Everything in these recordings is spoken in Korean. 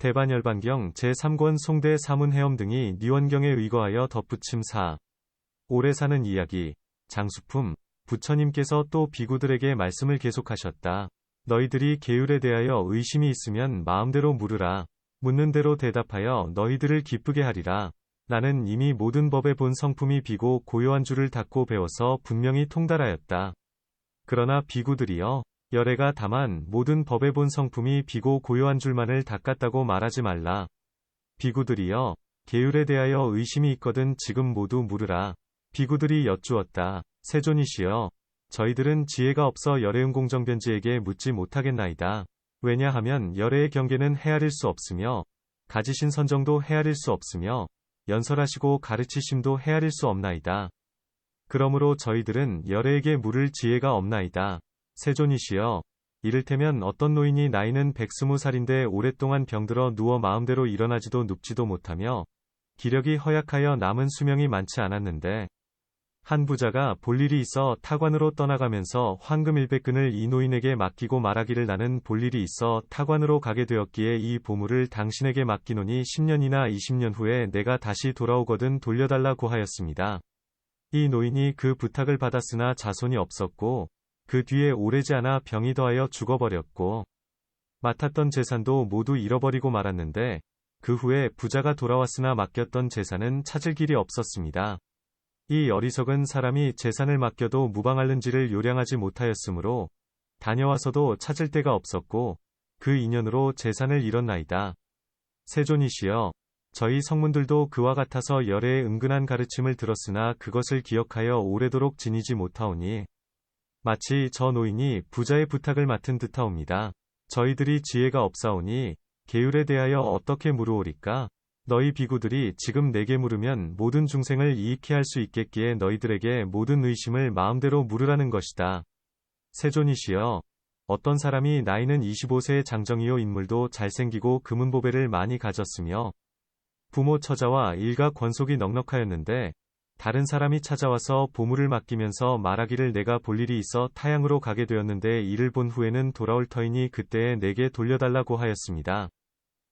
대반열반경 제3권 송대 사문해엄 등이 니원경에 의거하여 덧붙임 4. 오래 사는 이야기. 장수품. 부처님께서 또 비구들에게 말씀을 계속하셨다. 너희들이 계율에 대하여 의심이 있으면 마음대로 물으라. 묻는 대로 대답하여 너희들을 기쁘게 하리라. 나는 이미 모든 법의 본 성품이 비고 고요한 줄을 닫고 배워서 분명히 통달하였다. 그러나 비구들이여, 열애가 다만 모든 법의 본 성품이 비고 고요한 줄만을 닦았다고 말하지 말라. 비구들이여, 계율에 대하여 의심이 있거든 지금 모두 물으라. 비구들이 여쭈었다. 세존이시여, 저희들은 지혜가 없어 열애응공정변지에게 묻지 못하겠나이다. 왜냐하면 열애의 경계는 헤아릴 수 없으며 가지신 선정도 헤아릴 수 없으며 연설하시고 가르치심도 헤아릴 수 없나이다. 그러므로 저희들은 열애에게 물을 지혜가 없나이다. 세존이시여, 이를테면 어떤 노인이 나이는 120살인데 오랫동안 병들어 누워 마음대로 일어나지도 눕지도 못하며 기력이 허약하여 남은 수명이 많지 않았는데 한 부자가 볼 일이 있어 타관으로 떠나가면서 황금 100근을 이 노인에게 맡기고 말하기를 나는 볼 일이 있어 타관으로 가게 되었기에 이 보물을 당신에게 맡기노니 10년이나 20년 후에 내가 다시 돌아오거든 돌려달라고 하였습니다. 이 노인이 그 부탁을 받았으나 자손이 없었고 그 뒤에 오래지 않아 병이 더하여 죽어버렸고 맡았던 재산도 모두 잃어버리고 말았는데 그 후에 부자가 돌아왔으나 맡겼던 재산은 찾을 길이 없었습니다. 이 어리석은 사람이 재산을 맡겨도 무방할는지를 요량하지 못하였으므로 다녀와서도 찾을 데가 없었고 그 인연으로 재산을 잃었나이다. 세존이시여, 저희 성문들도 그와 같아서 열애의 은근한 가르침을 들었으나 그것을 기억하여 오래도록 지니지 못하오니 마치 저 노인이 부자의 부탁을 맡은 듯하옵니다. 저희들이 지혜가 없사오니 계율에 대하여 어떻게 물으오리까? 너희 비구들이 지금 내게 물으면 모든 중생을 이익해 할 수 있겠기에 너희들에게 모든 의심을 마음대로 물으라는 것이다. 세존이시여, 어떤 사람이 나이는 25세의 장정이요 인물도 잘생기고 금은보배를 많이 가졌으며 부모 처자와 일가 권속이 넉넉하였는데 다른 사람이 찾아와서 보물을 맡기면서 말하기를 내가 볼 일이 있어 타향으로 가게 되었는데 이를 본 후에는 돌아올 터이니 그때에 내게 돌려달라고 하였습니다.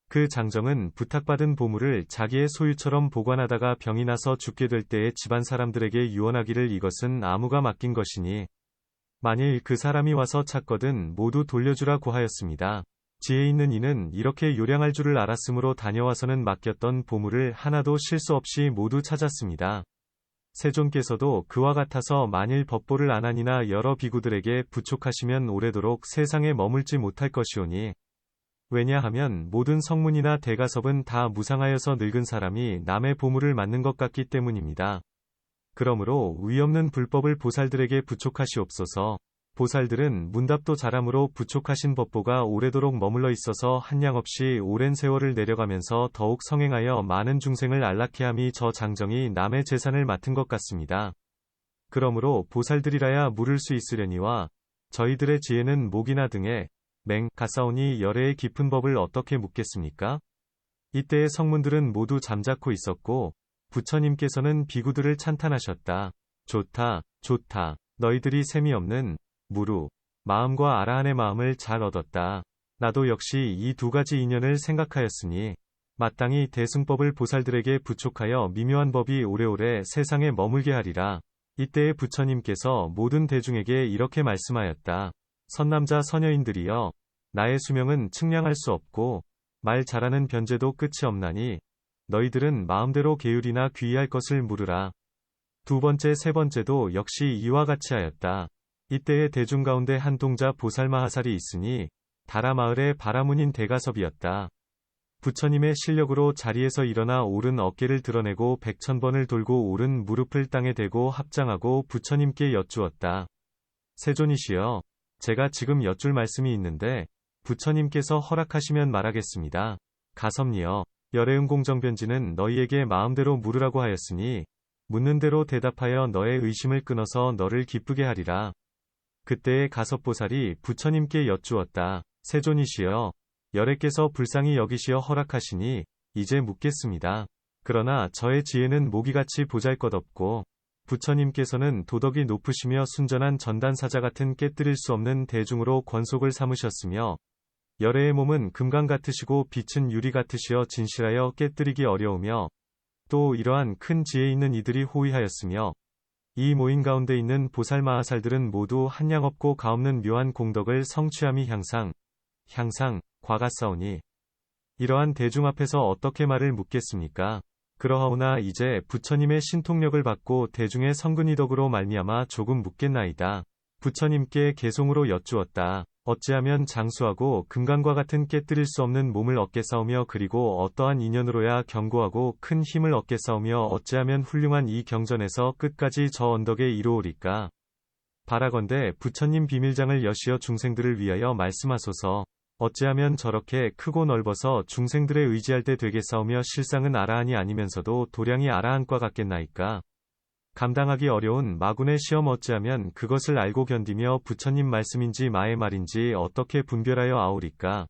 그 장정은 부탁받은 보물을 자기의 소유처럼 보관하다가 병이 나서 죽게 될 때에 집안 사람들에게 유언하기를 이것은 아무가 맡긴 것이니 만일 그 사람이 와서 찾거든 모두 돌려주라고 하였습니다. 지혜 있는 이는 이렇게 요량할 줄을 알았으므로 다녀와서는 맡겼던 보물을 하나도 실수 없이 모두 찾았습니다. 세존께서도 그와 같아서 만일 법보를 안하니나 여러 비구들에게 부촉하시면 오래도록 세상에 머물지 못할 것이오니 왜냐하면 모든 성문이나 대가섭은 다 무상하여서 늙은 사람이 남의 보물을 맡는 것 같기 때문입니다. 그러므로 위없는 불법을 보살들에게 부촉하시옵소서. 보살들은 문답도 잘함으로 부촉하신 법보가 오래도록 머물러 있어서 한량없이 오랜 세월을 내려가면서 더욱 성행하여 많은 중생을 안락해 함이 저 장정이 남의 재산을 맡은 것 같습니다. 그러므로 보살들이라야 물을 수 있으려니와 저희들의 지혜는 목이나 등에 가사오니 열애의 깊은 법을 어떻게 묻겠습니까? 이때의 성문들은 모두 잠자코 있었고 부처님께서는 비구들을 찬탄하셨다. 좋다, 좋다. 너희들이 셈이 없는 무루, 마음과 아라한의 마음을 잘 얻었다. 나도 역시 이 두 가지 인연을 생각하였으니 마땅히 대승법을 보살들에게 부촉하여 미묘한 법이 오래오래 세상에 머물게 하리라. 이때의 부처님께서 모든 대중에게 이렇게 말씀하였다. 선남자 선여인들이여, 나의 수명은 측량할 수 없고 말 잘하는 변제도 끝이 없나니 너희들은 마음대로 계율이나 귀의할 것을 물으라. 두 번째 세 번째도 역시 이와 같이 하였다. 이때의 대중 가운데 한 동자 보살마하살이 있으니 다라마을의 바라문인 대가섭이었다. 부처님의 실력으로 자리에서 일어나 오른 어깨를 드러내고 100,000번을 돌고 오른 무릎을 땅에 대고 합장하고 부처님께 여쭈었다. 세존이시여, 제가 지금 여쭐 말씀이 있는데 부처님께서 허락하시면 말하겠습니다. 가섭니여, 열애응공정변지는 너희에게 마음대로 물으라고 하였으니 묻는 대로 대답하여 너의 의심을 끊어서 너를 기쁘게 하리라. 그때의 가섭보살이 부처님께 여쭈었다. 세존이시여, 열애께서 불쌍히 여기시어 허락하시니 이제 묻겠습니다. 그러나 저의 지혜는 모기같이 보잘것없고 부처님께서는 도덕이 높으시며 순전한 전단사자 같은 깨뜨릴 수 없는 대중으로 권속을 삼으셨으며 열애의 몸은 금강 같으시고 빛은 유리 같으시어 진실하여 깨뜨리기 어려우며 또 이러한 큰 지혜 있는 이들이 호위하였으며 이 모임 가운데 있는 보살마하살들은 모두 한량 없고 가없는 묘한 공덕을 성취함이 향상, 과같사오니 이러한 대중 앞에서 어떻게 말을 묻겠습니까? 그러하오나 이제 부처님의 신통력을 받고 대중의 성근이 덕으로 말미암아 조금 묻겠나이다. 부처님께 개송으로 여쭈었다. 어찌하면 장수하고 금강과 같은 깨뜨릴 수 없는 몸을 얻겠사오며 그리고 어떠한 인연으로야 견고하고 큰 힘을 얻겠사오며 어찌하면 훌륭한 이 경전에서 끝까지 저 언덕에 이루오리까? 바라건대 부처님 비밀장을 여시어 중생들을 위하여 말씀하소서. 어찌하면 저렇게 크고 넓어서 중생들의 의지할 때 되겠사오며 실상은 아라한이 아니면서도 도량이 아라한과 같겠나이까? 감당하기 어려운 마군의 시험 어찌하면 그것을 알고 견디며 부처님 말씀인지 마의 말인지 어떻게 분별하여 아오리까?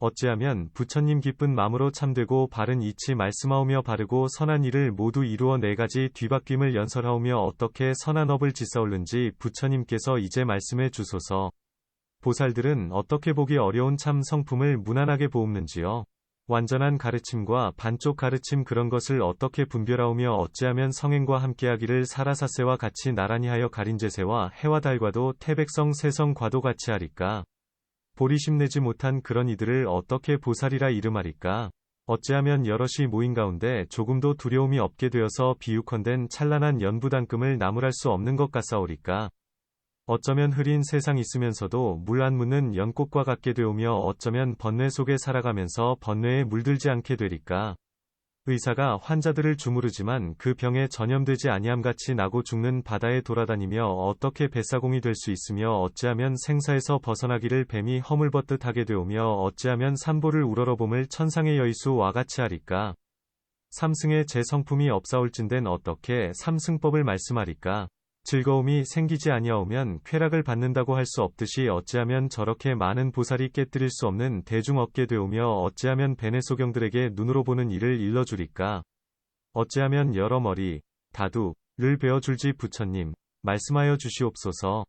어찌하면 부처님 기쁜 마음으로 참되고 바른 이치 말씀하오며 바르고 선한 일을 모두 이루어 네 가지 뒤바뀜을 연설하오며 어떻게 선한 업을 짓사올는지 부처님께서 이제 말씀해 주소서. 보살들은 어떻게 보기 어려운 참 성품을 무난하게 보옵는지요? 완전한 가르침과 반쪽 가르침 그런 것을 어떻게 분별하오며 어찌하면 성행과 함께하기를 사라사세와 같이 나란히 하여 가린제세와 해와 달과도 태백성 세성과도 같이 하리까? 보리심 내지 못한 그런 이들을 어떻게 보살이라 이름하리까? 어찌하면 여럿이 모인 가운데 조금도 두려움이 없게 되어서 비유컨댄 찬란한 연부단금을 나무랄 수 없는 것 같사오리까? 어쩌면 흐린 세상 있으면서도 물 안 묻는 연꽃과 같게 되오며 어쩌면 번뇌 속에 살아가면서 번뇌에 물들지 않게 되리까? 의사가 환자들을 주무르지만 그 병에 전염되지 아니함같이 나고 죽는 바다에 돌아다니며 어떻게 뱃사공이 될 수 있으며 어찌하면 생사에서 벗어나기를 뱀이 허물벗듯 하게 되오며 어찌하면 삼보를 우러러봄을 천상의 여의수와 같이 하리까? 삼승의 제 성품이 없사올진된 어떻게 삼승법을 말씀하리까? 즐거움이 생기지 아니하오면 쾌락을 받는다고 할 수 없듯이 어찌하면 저렇게 많은 보살이 깨뜨릴 수 없는 대중 얻게 되오며 어찌하면 베네소경들에게 눈으로 보는 일을 일러주리까? 어찌하면 여러 머리, 다두를 베어줄지 부처님, 말씀하여 주시옵소서.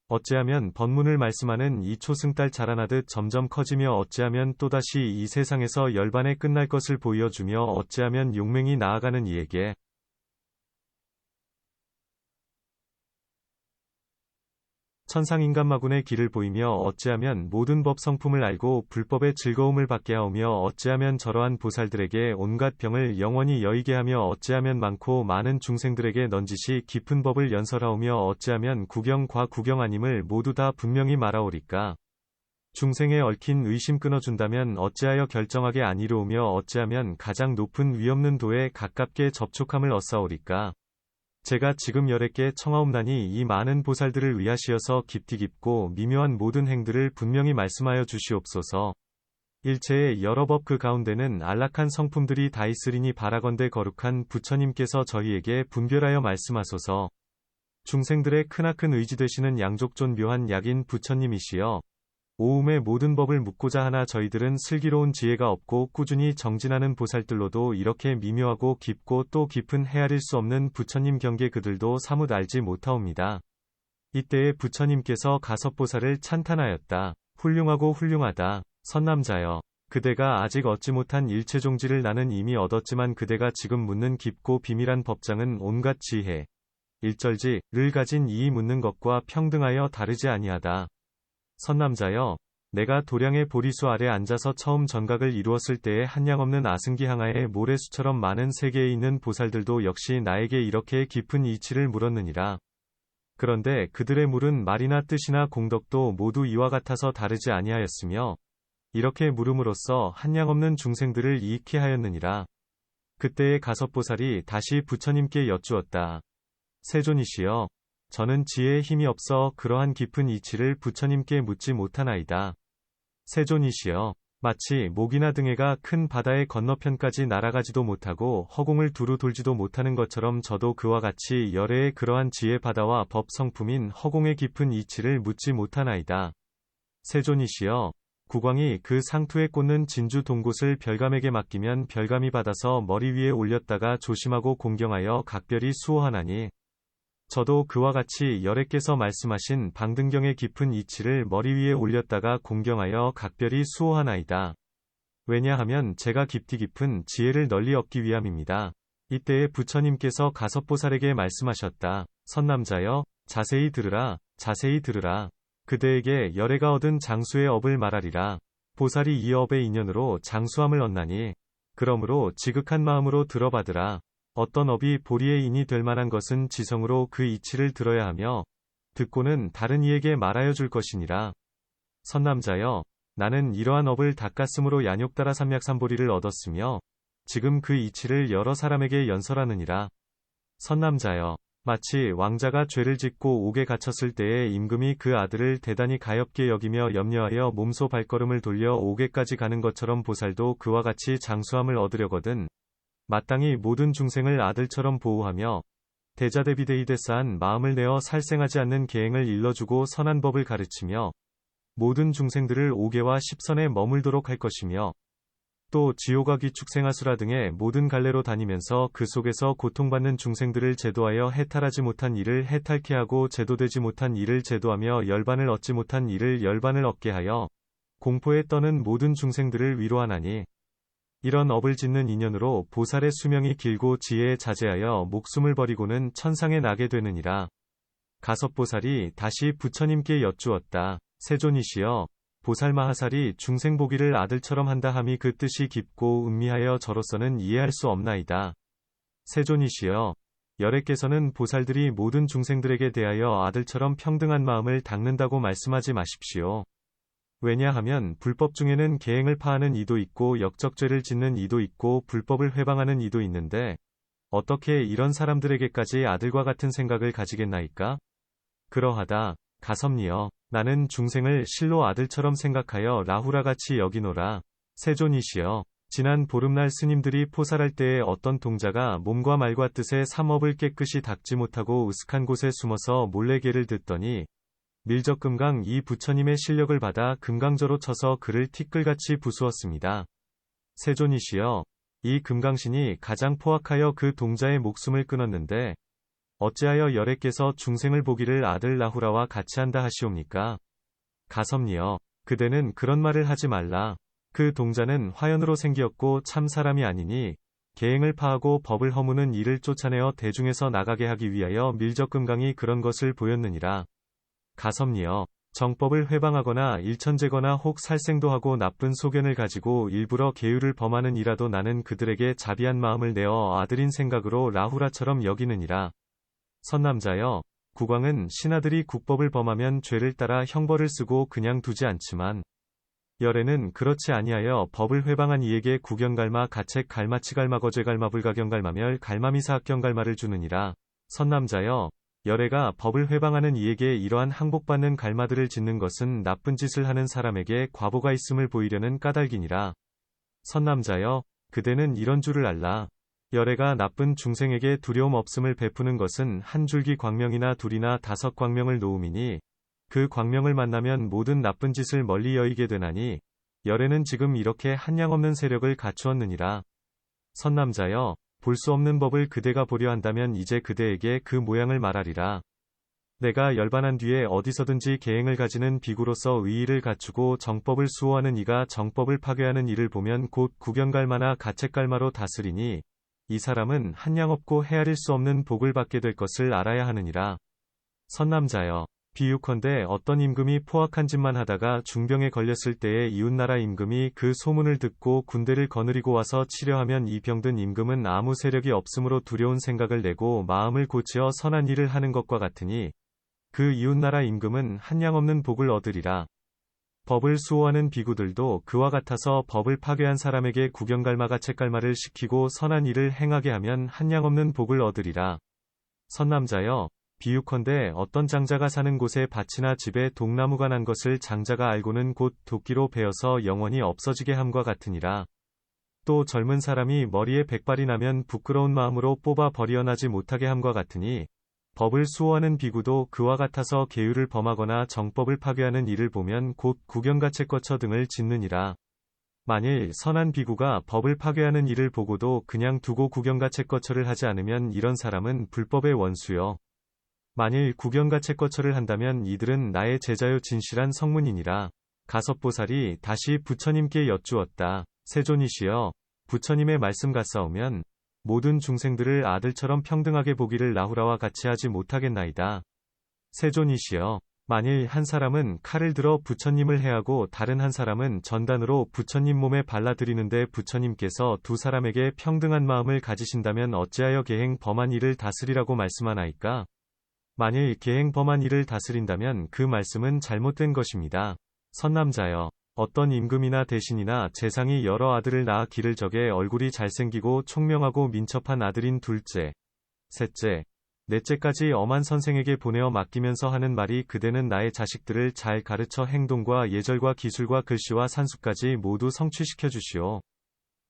어찌하면 법문을 말씀하는 이 초승달 자라나듯 점점 커지며 어찌하면 또다시 이 세상에서 열반에 끝날 것을 보여주며 어찌하면 용맹이 나아가는 이에게 천상인간마군의 길을 보이며 어찌하면 모든 법 성품을 알고 불법의 즐거움을 받게 하오며 어찌하면 저러한 보살들에게 온갖 병을 영원히 여의게 하며 어찌하면 많고 많은 중생들에게 넌지시 깊은 법을 연설하오며 어찌하면 구경과 구경 아님을 모두 다 분명히 말하오리까? 중생에 얽힌 의심 끊어준다면 어찌하여 결정하게 안 이루오며 어찌하면 가장 높은 위없는 도에 가깝게 접촉함을 얻사오리까? 제가 지금 열애께 청하옵나니 이 많은 보살들을 위하시어서 깊디 깊고 미묘한 모든 행들을 분명히 말씀하여 주시옵소서. 일체의 여러 법 그 가운데는 안락한 성품들이 다 있으리니 바라건대 거룩한 부처님께서 저희에게 분별하여 말씀하소서. 중생들의 크나큰 의지 되시는 양족존 묘한 약인 부처님이시여 오음의 모든 법을 묻고자 하나 저희들은 슬기로운 지혜가 없고 꾸준히 정진하는 보살들로도 이렇게 미묘하고 깊고 또 깊은 헤아릴 수 없는 부처님 경계 그들도 사뭇 알지 못하옵니다. 이때에 부처님께서 가섭보살을 찬탄하였다. 훌륭하고 훌륭하다. 선남자여. 그대가 아직 얻지 못한 일체종지를 나는 이미 얻었지만 그대가 지금 묻는 깊고 비밀한 법장은 온갖 지혜, 일절지를 가진 이 묻는 것과 평등하여 다르지 아니하다. 선남자여, 내가 도량의 보리수 아래 앉아서 처음 전각을 이루었을 때에 한량없는 아승기 항아의 모래수처럼 많은 세계에 있는 보살들도 역시 나에게 이렇게 깊은 이치를 물었느니라. 그런데 그들의 물은 말이나 뜻이나 공덕도 모두 이와 같아서 다르지 아니하였으며 이렇게 물음으로써 한량없는 중생들을 이익케 하였느니라. 그때의 가섭보살이 다시 부처님께 여쭈었다. 세존이시여, 저는 지혜에 힘이 없어 그러한 깊은 이치를 부처님께 묻지 못하나이다. 세존이시여, 마치 목이나 등해가 큰 바다의 건너편까지 날아가지도 못하고 허공을 두루 돌지도 못하는 것처럼 저도 그와 같이 열애의 그러한 지혜 바다와 법 성품인 허공의 깊은 이치를 묻지 못하나이다. 세존이시여, 국왕이 그 상투에 꽂는 진주 동곳을 별감에게 맡기면 별감이 받아서 머리 위에 올렸다가 조심하고 공경하여 각별히 수호하나니 저도 그와 같이 열애께서 말씀하신 방등경의 깊은 이치를 머리 위에 올렸다가 공경하여 각별히 수호하나이다. 왜냐하면 제가 깊디 깊은 지혜를 널리 얻기 위함입니다. 이때에 부처님께서 가섭보살에게 말씀하셨다. 선남자여, 자세히 들으라, 자세히 들으라. 그대에게 열애가 얻은 장수의 업을 말하리라. 보살이 이 업의 인연으로 장수함을 얻나니, 그러므로 지극한 마음으로 들어받으라. 어떤 업이 보리의 인이 될 만한 것은 지성으로 그 이치를 들어야 하며, 듣고는 다른 이에게 말하여 줄 것이니라. 선남자여, 나는 이러한 업을 닦았으므로 야욕따라 삼약삼보리를 얻었으며, 지금 그 이치를 여러 사람에게 연설하느니라. 선남자여, 마치 왕자가 죄를 짓고 옥에 갇혔을 때에 임금이 그 아들을 대단히 가엾게 여기며 염려하여 몸소 발걸음을 돌려 옥에까지 가는 것처럼 보살도 그와 같이 장수함을 얻으려거든 마땅히 모든 중생을 아들처럼 보호하며 대자대비대이대사한 마음을 내어 살생하지 않는 계행을 일러주고 선한 법을 가르치며 모든 중생들을 오계와 십선에 머물도록 할 것이며 또 지옥과 귀축생하수라 등의 모든 갈래로 다니면서 그 속에서 고통받는 중생들을 제도하여 해탈하지 못한 이를 해탈케 하고 제도되지 못한 이를 제도하며 열반을 얻지 못한 이를 열반을 얻게 하여 공포에 떠는 모든 중생들을 위로하나니 이런 업을 짓는 인연으로 보살의 수명이 길고 지혜에 자제하여 목숨을 버리고는 천상에 나게 되느니라. 가섭보살이 다시 부처님께 여쭈었다. 세존이시여, 보살마하살이 중생보기를 아들처럼 한다 함이 그 뜻이 깊고 음미하여 저로서는 이해할 수 없나이다. 세존이시여, 열애께서는 보살들이 모든 중생들에게 대하여 아들처럼 평등한 마음을 닦는다고 말씀하지 마십시오. 왜냐하면 불법 중에는 계행을 파하는 이도 있고 역적죄를 짓는 이도 있고 불법을 회방하는 이도 있는데 어떻게 이런 사람들에게까지 아들과 같은 생각을 가지겠나이까? 그러하다. 가섭니여, 나는 중생을 실로 아들처럼 생각하여 라후라같이 여기노라. 세존이시여, 지난 보름날 스님들이 포살할 때에 어떤 동자가 몸과 말과 뜻의 삼업을 깨끗이 닦지 못하고 으슥한 곳에 숨어서 몰래 개를 듣더니 밀적금강 이 부처님의 실력을 받아 금강저로 쳐서 그를 티끌같이 부수었습니다. 세존이시여, 이 금강신이 가장 포악하여 그 동자의 목숨을 끊었는데 어찌하여 열애께서 중생을 보기를 아들 라후라와 같이 한다 하시옵니까? 가섭니여, 그대는 그런 말을 하지 말라. 그 동자는 화연으로 생기었고 참 사람이 아니니 계행을 파하고 법을 허무는 이를 쫓아내어 대중에서 나가게 하기 위하여 밀적금강이 그런 것을 보였느니라. 가섭니여, 정법을 회방하거나 일천제거나 혹 살생도 하고 나쁜 소견을 가지고 일부러 계율을 범하는 이라도 나는 그들에게 자비한 마음을 내어 아들인 생각으로 라후라처럼 여기느니라. 선남자여, 국왕은 신하들이 국법을 범하면 죄를 따라 형벌을 쓰고 그냥 두지 않지만 열애는 그렇지 아니하여 법을 회방한 이에게 구경갈마 가책 갈마치 갈마 거죄 갈마 불가경 갈마멸 갈마미사 합경 갈마를 주느니라. 선남자여, 열애가 법을 회방하는 이에게 이러한 항복받는 갈마들을 짓는 것은 나쁜 짓을 하는 사람에게 과보가 있음을 보이려는 까닭이니라. 선남자여, 그대는 이런 줄을 알라. 열애가 나쁜 중생에게 두려움 없음을 베푸는 것은 한 줄기 광명이나 둘이나 다섯 광명을 놓음이니 그 광명을 만나면 모든 나쁜 짓을 멀리 여의게 되나니 열애는 지금 이렇게 한량없는 세력을 갖추었느니라. 선남자여, 볼 수 없는 법을 그대가 보려 한다면 이제 그대에게 그 모양을 말하리라. 내가 열반한 뒤에 어디서든지 계행을 가지는 비구로서 의의를 갖추고 정법을 수호하는 이가 정법을 파괴하는 이를 보면 곧 구경갈마나 가책갈마로 다스리니 이 사람은 한량없고 헤아릴 수 없는 복을 받게 될 것을 알아야 하느니라. 선남자여, 비유컨대 어떤 임금이 포악한 짓만 하다가 중병에 걸렸을 때에 이웃나라 임금이 그 소문을 듣고 군대를 거느리고 와서 치료하면 이 병든 임금은 아무 세력이 없으므로 두려운 생각을 내고 마음을 고치어 선한 일을 하는 것과 같으니 그 이웃나라 임금은 한량없는 복을 얻으리라. 법을 수호하는 비구들도 그와 같아서 법을 파괴한 사람에게 구경갈마 가책갈마를 시키고 선한 일을 행하게 하면 한량없는 복을 얻으리라. 선남자여, 비유컨대 어떤 장자가 사는 곳에 밭이나 집에 독나무가 난 것을 장자가 알고는 곧 도끼로 베어서 영원히 없어지게 함과 같으니라. 또 젊은 사람이 머리에 백발이 나면 부끄러운 마음으로 뽑아 버리어나지 못하게 함과 같으니 법을 수호하는 비구도 그와 같아서 계율을 범하거나 정법을 파괴하는 이를 보면 곧 구경가책거처 등을 짓느니라. 만일 선한 비구가 법을 파괴하는 이를 보고도 그냥 두고 구경가책거처를 하지 않으면 이런 사람은 불법의 원수요 만일 구경가채거처를 한다면 이들은 나의 제자요 진실한 성문이니라. 가섭보살이 다시 부처님께 여쭈었다. 세존이시여, 부처님의 말씀 같사오면 모든 중생들을 아들처럼 평등하게 보기를 나후라와 같이 하지 못하겠나이다. 세존이시여, 만일 한 사람은 칼을 들어 부처님을 해하고 다른 한 사람은 전단으로 부처님 몸에 발라드리는데 부처님께서 두 사람에게 평등한 마음을 가지신다면 어찌하여 계행 범한 이를 다스리라고 말씀하나이까? 만일 계행 범한 이를 다스린다면 그 말씀은 잘못된 것입니다. 선남자여, 어떤 임금이나 대신이나 재상이 여러 아들을 낳아 기를 적에 얼굴이 잘생기고 총명하고 민첩한 아들인 둘째, 셋째, 넷째까지 엄한 선생에게 보내어 맡기면서 하는 말이 그대는 나의 자식들을 잘 가르쳐 행동과 예절과 기술과 글씨와 산수까지 모두 성취시켜 주시오.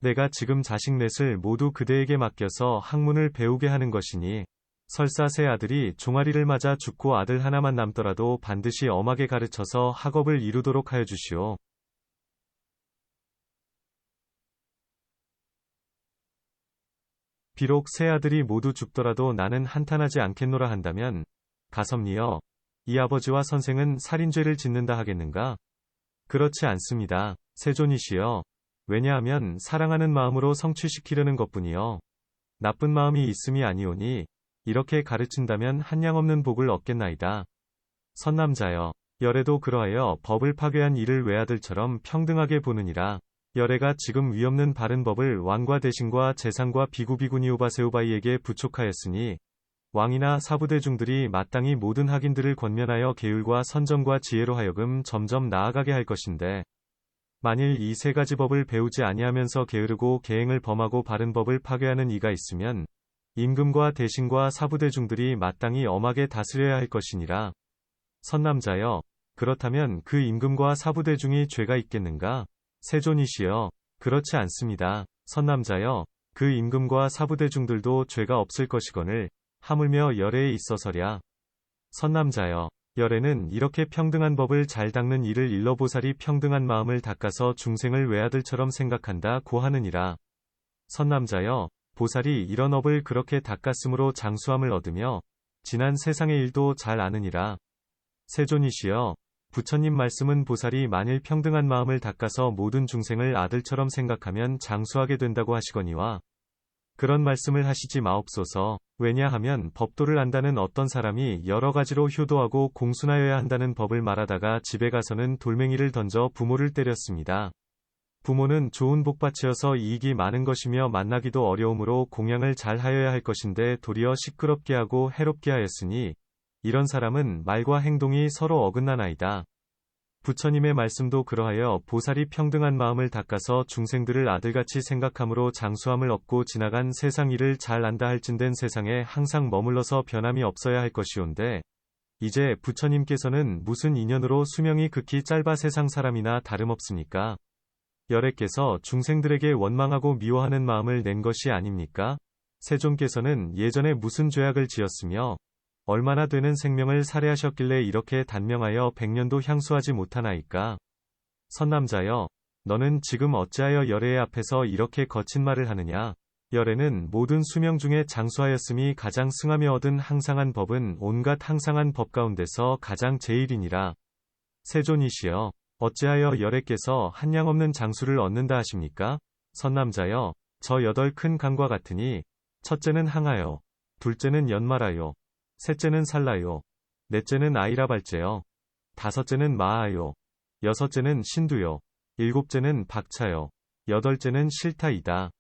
내가 지금 자식 넷을 모두 그대에게 맡겨서 학문을 배우게 하는 것이니 설사 세 아들이 종아리를 맞아 죽고 아들 하나만 남더라도 반드시 엄하게 가르쳐서 학업을 이루도록 하여 주시오. 비록 세 아들이 모두 죽더라도 나는 한탄하지 않겠노라 한다면, 가섭니여, 이 아버지와 선생은 살인죄를 짓는다 하겠는가? 그렇지 않습니다. 세존이시여, 왜냐하면 사랑하는 마음으로 성취시키려는 것뿐이요. 나쁜 마음이 있음이 아니오니 이렇게 가르친다면 한량없는 복을 얻겠나이다. 선남자여, 열애도 그러하여 법을 파괴한 이를 외아들처럼 평등하게 보느니라. 열애가 지금 위없는 바른 법을 왕과 대신과 재상과 비구비구니오바세오바이에게 부촉하였으니 왕이나 사부대중들이 마땅히 모든 학인들을 권면하여 계율과 선정과 지혜로 하여금 점점 나아가게 할 것인데, 만일 이 세 가지 법을 배우지 아니하면서 게으르고 계행을 범하고 바른 법을 파괴하는 이가 있으면 임금과 대신과 사부대중들이 마땅히 엄하게 다스려야 할 것이니라. 선남자여, 그렇다면 그 임금과 사부대중이 죄가 있겠는가? 세존이시여, 그렇지 않습니다. 선남자여, 그 임금과 사부대중들도 죄가 없을 것이거늘 하물며 열애에 있어서랴. 선남자여, 열애는 이렇게 평등한 법을 잘 닦는 이를 일러보살이 평등한 마음을 닦아서 중생을 외아들처럼 생각한다 고 하느니라. 선남자여, 보살이 이런 업을 그렇게 닦았으므로 장수함을 얻으며 지난 세상의 일도 잘 아느니라. 세존이시여, 부처님 말씀은 보살이 만일 평등한 마음을 닦아서 모든 중생을 아들처럼 생각하면 장수하게 된다고 하시거니와 그런 말씀을 하시지 마옵소서. 왜냐하면 법도를 안다는 어떤 사람이 여러 가지로 효도하고 공순하여야 한다는 법을 말하다가 집에 가서는 돌멩이를 던져 부모를 때렸습니다. 부모는 좋은 복받치여서 이익이 많은 것이며 만나기도 어려우므로 공양을 잘 하여야 할 것인데 도리어 시끄럽게 하고 해롭게 하였으니 이런 사람은 말과 행동이 서로 어긋나나이다. 부처님의 말씀도 그러하여 보살이 평등한 마음을 닦아서 중생들을 아들같이 생각함으로 장수함을 얻고 지나간 세상 일을 잘 안다 할진된 세상에 항상 머물러서 변함이 없어야 할 것이온데, 이제 부처님께서는 무슨 인연으로 수명이 극히 짧아 세상 사람이나 다름없습니까? 열애께서 중생들에게 원망하고 미워하는 마음을 낸 것이 아닙니까? 세존께서는 예전에 무슨 죄악을 지었으며 얼마나 되는 생명을 살해하셨길래 이렇게 단명하여 100년도 향수하지 못하나이까? 선남자여, 너는 지금 어찌하여 열애의 앞에서 이렇게 거친 말을 하느냐? 열애는 모든 수명 중에 장수하였음이 가장 승하며 얻은 항상한 법은 온갖 항상한 법 가운데서 가장 제일이니라. 세존이시여, 어찌하여 열애께서 한량없는 장수를 얻는다 하십니까? 선남자여, 저 8 큰 강과 같으니 첫째는 항하여, 둘째는 연말하여, 셋째는 살라요, 넷째는 아이라발제요, 다섯째는 마하요, 여섯째는 신두요, 일곱째는 박차요, 여덟째는 실타이다.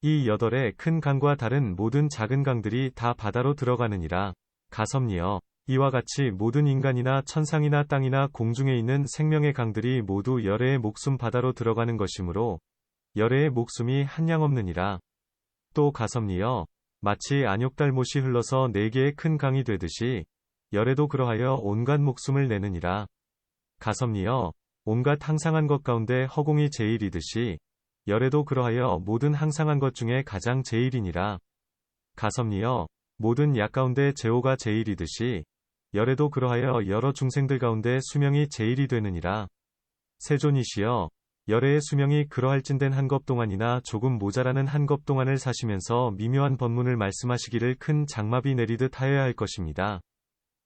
이 8의 큰 강과 다른 모든 작은 강들이 다 바다로 들어가느니라. 가섭니여, 이와 같이 모든 인간이나 천상이나 땅이나 공중에 있는 생명의 강들이 모두 열애의 목숨 바다로 들어가는 것이므로 열애의 목숨이 한량없느니라. 또 가섭니여, 마치 안욕달못이 흘러서 4개의 큰 강이 되듯이 열애도 그러하여 온갖 목숨을 내느니라. 가섭니여, 온갖 항상한 것 가운데 허공이 제일이듯이 열애도 그러하여 모든 항상한 것 중에 가장 제일이니라. 가섭니여, 모든 약 가운데 제호가 제일이듯이 열애도 그러하여 여러 중생들 가운데 수명이 제일이 되느니라. 세존이시여, 열애의 수명이 그러할진된 한 것 동안이나 조금 모자라는 한 것 동안을 사시면서 미묘한 법문을 말씀하시기를 큰 장마비 내리듯 하여야 할 것입니다.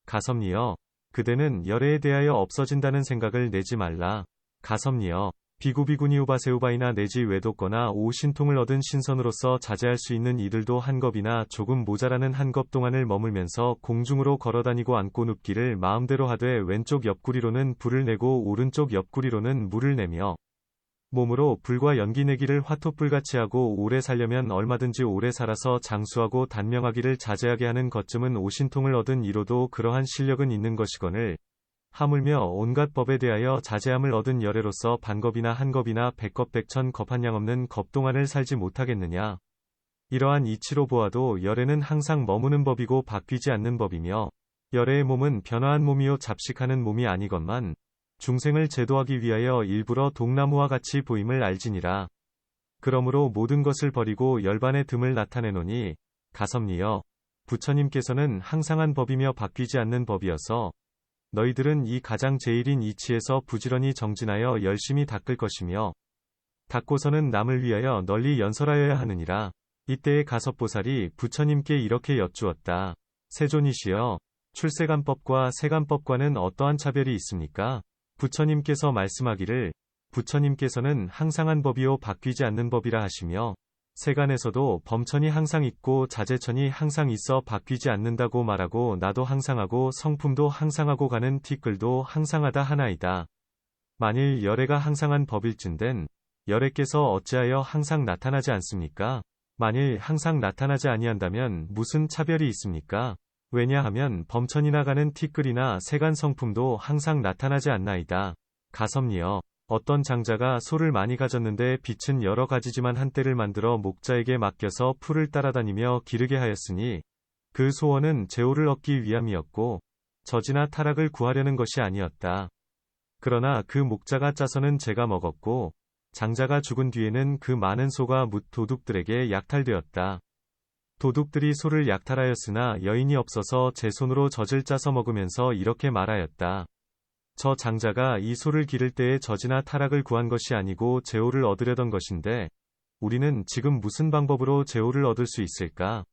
가섭니여. 그대는 열애에 대하여 없어진다는 생각을 내지 말라. 가섭니여. 비구비구니우바세우바이나 내지 외도거나 오신통을 얻은 신선으로서 자제할 수 있는 이들도 한 겁이나 조금 모자라는 한 겁 동안을 머물면서 공중으로 걸어다니고 앉고 눕기를 마음대로 하되 왼쪽 옆구리로는 불을 내고 오른쪽 옆구리로는 물을 내며 몸으로 불과 연기 내기를 화토불같이 하고 오래 살려면 얼마든지 오래 살아서 장수하고 단명하기를 자제하게 하는 것쯤은 오신통을 얻은 이로도 그러한 실력은 있는 것이거늘 하물며 온갖 법에 대하여 자제함을 얻은 열애로서 반겁이나 한겁이나 백겁 백천 겁 한 양 없는 겁 동안을 살지 못하겠느냐. 이러한 이치로 보아도 열애는 항상 머무는 법이고 바뀌지 않는 법이며 열애의 몸은 변화한 몸이요 잡식하는 몸이 아니건만 중생을 제도하기 위하여 일부러 동나무와 같이 보임을 알지니라. 그러므로 모든 것을 버리고 열반의 듬을 나타내노니 가섭니여. 부처님께서는 항상한 법이며 바뀌지 않는 법이어서 너희들은 이 가장 제일인 이치에서 부지런히 정진하여 열심히 닦을 것이며 닦고서는 남을 위하여 널리 연설하여야 하느니라. 이때에 가섭보살이 부처님께 이렇게 여쭈었다. 세존이시여, 출세간법과 세간법과는 어떠한 차별이 있습니까? 부처님께서 말씀하기를 부처님께서는 항상한 법이요 바뀌지 않는 법이라 하시며 세간에서도 범천이 항상 있고 자제천이 항상 있어 바뀌지 않는다고 말하고 나도 항상하고 성품도 항상하고 가는 티끌도 항상하다 하나이다. 만일 열애가 항상한 법일진된 열애께서 어찌하여 항상 나타나지 않습니까? 만일 항상 나타나지 아니한다면 무슨 차별이 있습니까? 왜냐하면 범천이나 가는 티끌이나 세간 성품도 항상 나타나지 않나이다. 가섭니여. 어떤 장자가 소를 많이 가졌는데 빛은 여러 가지지만 한 떼를 만들어 목자에게 맡겨서 풀을 따라다니며 기르게 하였으니 그 소원은 제호를 얻기 위함이었고 저지나 타락을 구하려는 것이 아니었다. 그러나 그 목자가 짜서는 제가 먹었고 장자가 죽은 뒤에는 그 많은 소가 뭇 도둑들에게 약탈되었다. 도둑들이 소를 약탈하였으나 여인이 없어서 제 손으로 젖을 짜서 먹으면서 이렇게 말하였다. 저 장자가 이 소를 기를 때에 젖이나 타락을 구한 것이 아니고 제호를 얻으려던 것인데 우리는 지금 무슨 방법으로 제호를 얻을 수 있을까?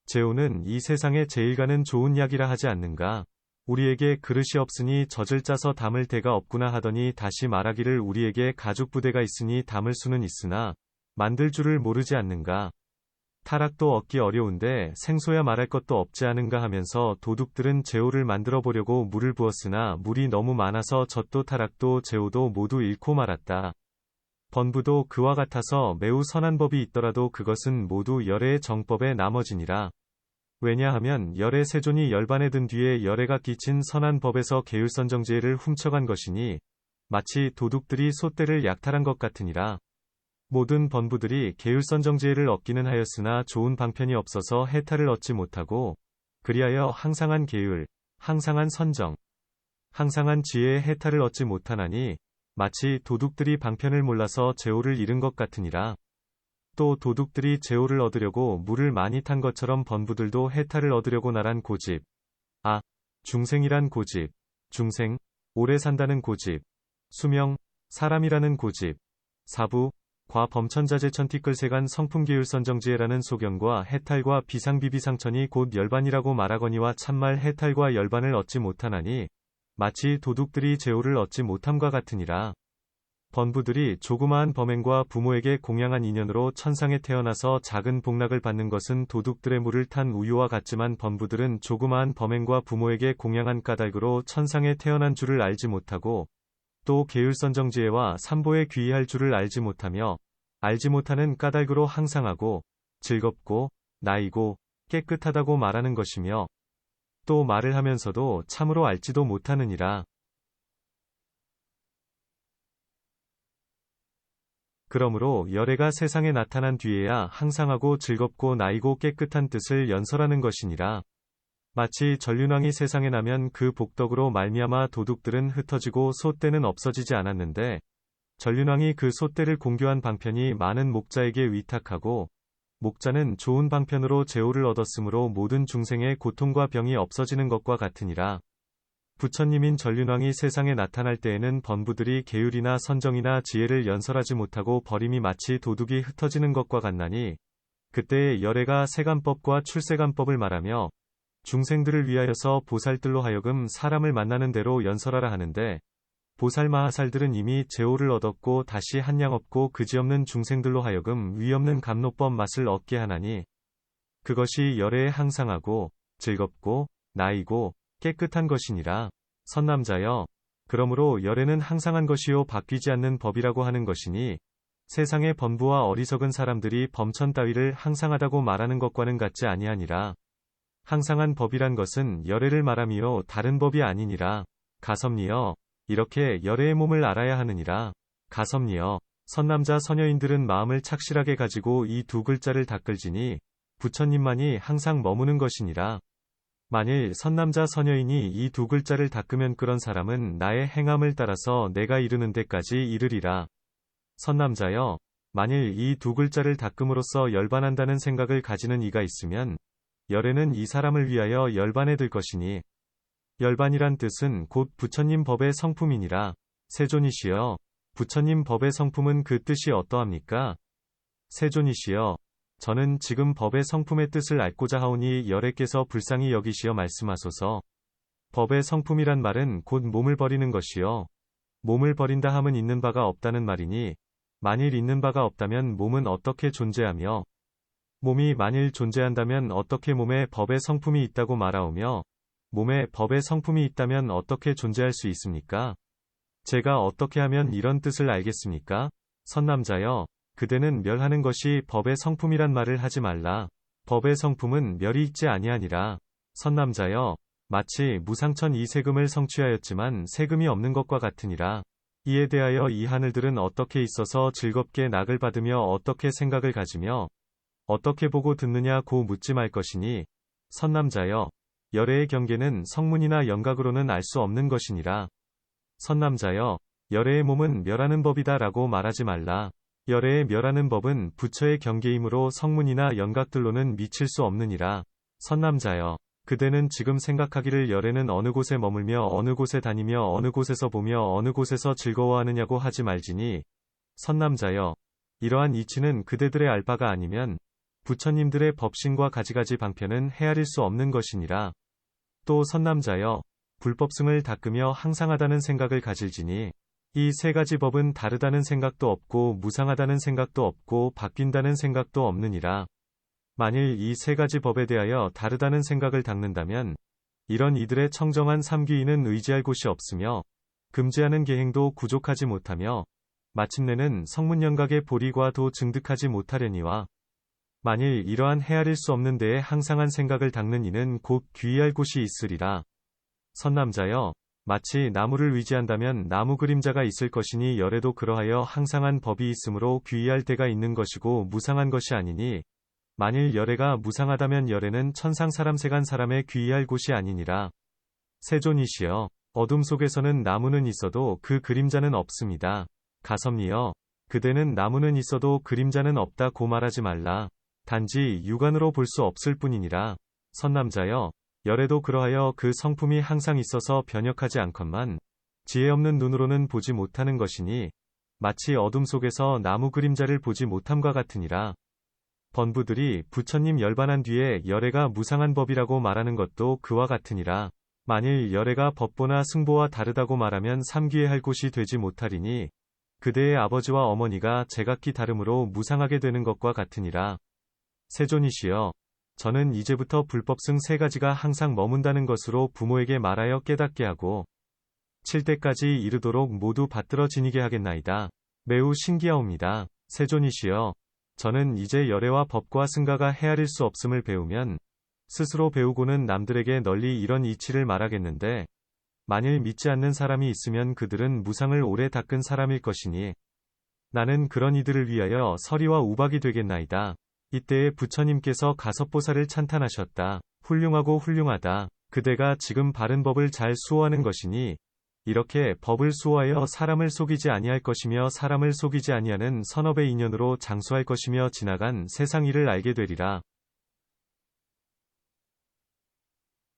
제호는 이 세상에 제일 가는 좋은 약이라 하지 않는가? 우리에게 그릇이 없으니 젖을 짜서 담을 데가 없구나 하더니 다시 말하기를 우리에게 가죽 부대가 있으니 담을 수는 있으나 만들 줄을 모르지 않는가? 타락도 얻기 어려운데 생소야 말할 것도 없지 않은가 하면서 도둑들은 제호를 만들어 보려고 물을 부었으나 물이 너무 많아서 젖도 타락도 제호도 모두 잃고 말았다. 번부도 그와 같아서 매우 선한 법이 있더라도 그것은 모두 열애의 정법의 나머지니라. 왜냐하면 열애 세존이 열반에 든 뒤에 열애가 끼친 선한 법에서 계율선정지혜를 훔쳐간 것이니 마치 도둑들이 소떼를 약탈한 것 같으니라. 모든 번부들이 계율선정지혜를 얻기는 하였으나 좋은 방편이 없어서 해탈을 얻지 못하고 그리하여 항상한 계율, 항상한 선정, 항상한 지혜의 해탈을 얻지 못하나니 마치 도둑들이 방편을 몰라서 제호를 잃은 것 같으니라. 또 도둑들이 제호를 얻으려고 물을 많이 탄 것처럼 번부들도 해탈을 얻으려고 나란 고집, 중생이란 고집, 중생, 오래 산다는 고집, 수명, 사람이라는 고집, 사부, 과 범천자제천 티끌세간 성품계율선정지혜라는 소견과 해탈과 비상비비상천이 곧 열반이라고 말하거니와 참말 해탈과 열반을 얻지 못하나니 마치 도둑들이 제호를 얻지 못함과 같으니라. 번부들이 조그마한 범행과 부모에게 공양한 인연으로 천상에 태어나서 작은 복락을 받는 것은 도둑들의 물을 탄 우유와 같지만 번부들은 조그마한 범행과 부모에게 공양한 까닭으로 천상에 태어난 줄을 알지 못하고 또 계율선정지혜와 삼보에 귀의할 줄을 알지 못하며 알지 못하는 까닭으로 항상하고 즐겁고 나이고 깨끗하다고 말하는 것이며 또 말을 하면서도 참으로 알지도 못하느니라. 그러므로 열애가 세상에 나타난 뒤에야 항상하고 즐겁고 나이고 깨끗한 뜻을 연설하는 것이니라. 마치 전륜왕이 세상에 나면 그 복덕으로 말미암아 도둑들은 흩어지고 소떼는 없어지지 않았는데 전륜왕이 그 소떼를 공교한 방편이 많은 목자에게 위탁하고 목자는 좋은 방편으로 제호를 얻었으므로 모든 중생의 고통과 병이 없어지는 것과 같으니라. 부처님인 전륜왕이 세상에 나타날 때에는 번부들이 계율이나 선정이나 지혜를 연설하지 못하고 버림이 마치 도둑이 흩어지는 것과 같나니 그때에 열애가 세간법과 출세간법을 말하며 중생들을 위하여서 보살들로 하여금 사람을 만나는 대로 연설하라 하는데, 보살마하살들은 이미 제호를 얻었고 다시 한량 없고 그지없는 중생들로 하여금 위없는 감로법 맛을 얻게 하나니, 그것이 열애에 항상하고 즐겁고 나이고 깨끗한 것이니라. 선남자여, 그러므로 열애는 항상한 것이요 바뀌지 않는 법이라고 하는 것이니, 세상의 범부와 어리석은 사람들이 범천 따위를 항상하다고 말하는 것과는 같지 아니하니라. 항상한 법이란 것은 열애를 말함이요 다른 법이 아니니라. 가섭니여, 이렇게 열애의 몸을 알아야 하느니라. 가섭니여, 선남자 선여인들은 마음을 착실하게 가지고 이 두 글자를 닦을지니 부처님만이 항상 머무는 것이니라. 만일 선남자 선여인이 이 두 글자를 닦으면 그런 사람은 나의 행함을 따라서 내가 이르는 데까지 이르리라. 선남자여, 만일 이 두 글자를 닦음으로써 열반한다는 생각을 가지는 이가 있으면 열애는 이 사람을 위하여 열반에 들 것이니, 열반이란 뜻은 곧 부처님 법의 성품이니라. 세존이시여, 부처님 법의 성품은 그 뜻이 어떠합니까? 세존이시여, 저는 지금 법의 성품의 뜻을 알고자 하오니 열애께서 불쌍히 여기시어 말씀하소서. 법의 성품이란 말은 곧 몸을 버리는 것이요, 몸을 버린다 함은 있는 바가 없다는 말이니, 만일 있는 바가 없다면 몸은 어떻게 존재하며, 몸이 만일 존재한다면 어떻게 몸에 법의 성품이 있다고 말하오며, 몸에 법의 성품이 있다면 어떻게 존재할 수 있습니까? 제가 어떻게 하면 이런 뜻을 알겠습니까? 선남자여, 그대는 멸하는 것이 법의 성품이란 말을 하지 말라. 법의 성품은 멸이 있지 아니하니라. 선남자여, 마치 무상천 이 세금을 성취하였지만 세금이 없는 것과 같으니라. 이에 대하여 이 하늘들은 어떻게 있어서 즐겁게 낙을 받으며 어떻게 생각을 가지며 어떻게 보고 듣느냐 고 묻지 말 것이니, 선남자여, 열애의 경계는 성문이나 영각으로는 알 수 없는 것이니라. 선남자여, 열애의 몸은 멸하는 법이다 라고 말하지 말라. 열애의 멸하는 법은 부처의 경계이므로 성문이나 영각들로는 미칠 수 없느니라. 선남자여, 그대는 지금 생각하기를 열애는 어느 곳에 머물며 어느 곳에 다니며 어느 곳에서 보며 어느 곳에서 즐거워하느냐고 하지 말지니, 선남자여, 이러한 이치는 그대들의 알 바가 아니면 부처님들의 법신과 가지가지 방편은 헤아릴 수 없는 것이니라. 또 선남자여, 불법승을 닦으며 항상하다는 생각을 가질지니, 이 세 가지 법은 다르다는 생각도 없고 무상하다는 생각도 없고 바뀐다는 생각도 없느니라. 만일 이 세 가지 법에 대하여 다르다는 생각을 닦는다면 이런 이들의 청정한 삼귀인은 의지할 곳이 없으며 금지하는 계행도 구족하지 못하며 마침내는 성문영각의 보리과도 증득하지 못하려니와, 만일 이러한 헤아릴 수 없는 데에 항상한 생각을 닦는 이는 곧 귀의할 곳이 있으리라. 선남자여, 마치 나무를 의지한다면 나무 그림자가 있을 것이니 열애도 그러하여 항상한 법이 있으므로 귀의할 데가 있는 것이고 무상한 것이 아니니, 만일 열애가 무상하다면 열애는 천상 사람 세간 사람의 귀의할 곳이 아니니라. 세존이시여, 어둠 속에서는 나무는 있어도 그 그림자는 없습니다. 가섭니여, 그대는 나무는 있어도 그림자는 없다고 말하지 말라. 단지 육안으로 볼 수 없을 뿐이니라. 선남자여, 열애도 그러하여 그 성품이 항상 있어서 변혁하지 않건만 지혜 없는 눈으로는 보지 못하는 것이니, 마치 어둠 속에서 나무 그림자를 보지 못함과 같으니라. 번부들이 부처님 열반한 뒤에 열애가 무상한 법이라고 말하는 것도 그와 같으니라. 만일 열애가 법보나 승보와 다르다고 말하면 삼귀의할 곳이 되지 못하리니, 그대의 아버지와 어머니가 제각기 다름으로 무상하게 되는 것과 같으니라. 세존이시여, 저는 이제부터 불법승 세 가지가 항상 머문다는 것으로 부모에게 말하여 깨닫게 하고 7대까지 이르도록 모두 받들어 지니게 하겠나이다. 매우 신기하옵니다. 세존이시여, 저는 이제 열애와 법과 승가가 헤아릴 수 없음을 배우면 스스로 배우고는 남들에게 널리 이런 이치를 말하겠는데, 만일 믿지 않는 사람이 있으면 그들은 무상을 오래 닦은 사람일 것이니, 나는 그런 이들을 위하여 서리와 우박이 되겠나이다. 이때에 부처님께서 가섭보살을 찬탄하셨다. 훌륭하고 훌륭하다. 그대가 지금 바른 법을 잘 수호하는 것이니, 이렇게 법을 수호하여 사람을 속이지 아니할 것이며 사람을 속이지 아니하는 선업의 인연으로 장수할 것이며 지나간 세상 일을 알게 되리라.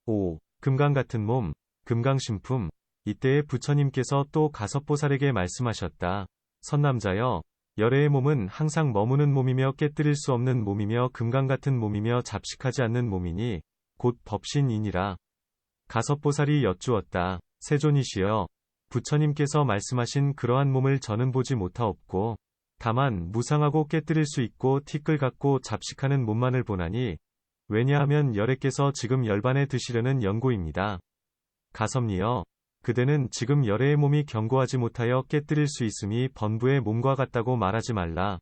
5. 금강 같은 몸, 금강신품. 이때에 부처님께서 또 가섭보살에게 말씀하셨다. 선남자여, 열애의 몸은 항상 머무는 몸이며 깨뜨릴 수 없는 몸이며 금강 같은 몸이며 잡식하지 않는 몸이니, 곧 법신이니라. 가섭보살이 여쭈었다. 세존이시여, 부처님께서 말씀하신 그러한 몸을 저는 보지 못하옵고 다만 무상하고 깨뜨릴 수 있고 티끌 같고 잡식하는 몸만을 보나니 왜냐하면 열애께서 지금 열반에 드시려는 연고입니다. 가섭니여, 그대는 지금 열애의 몸이 견고하지 못하여 깨뜨릴 수 있음이 번부의 몸과 같다고 말하지 말라.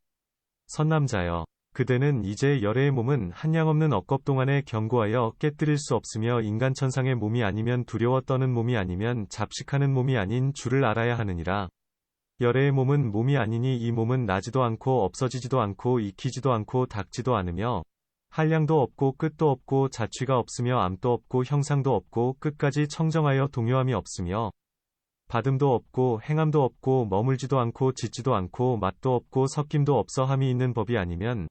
선남자여, 그대는 이제 열애의 몸은 한량없는 억겁 동안에 견고하여 깨뜨릴 수 없으며 인간천상의 몸이 아니면 두려워 떠는 몸이 아니면 잡식하는 몸이 아닌 줄을 알아야 하느니라. 열애의 몸은 몸이 아니니 이 몸은 나지도 않고 없어지지도 않고 익히지도 않고 닦지도 않으며 한량도 없고 끝도 없고 자취가 없으며 암도 없고 형상도 없고 끝까지 청정하여 동요함이 없으며 받음도 없고 행함도 없고 머물지도 않고 짖지도 않고 맛도 없고 섞임도 없어 함이 있는 법이 아니면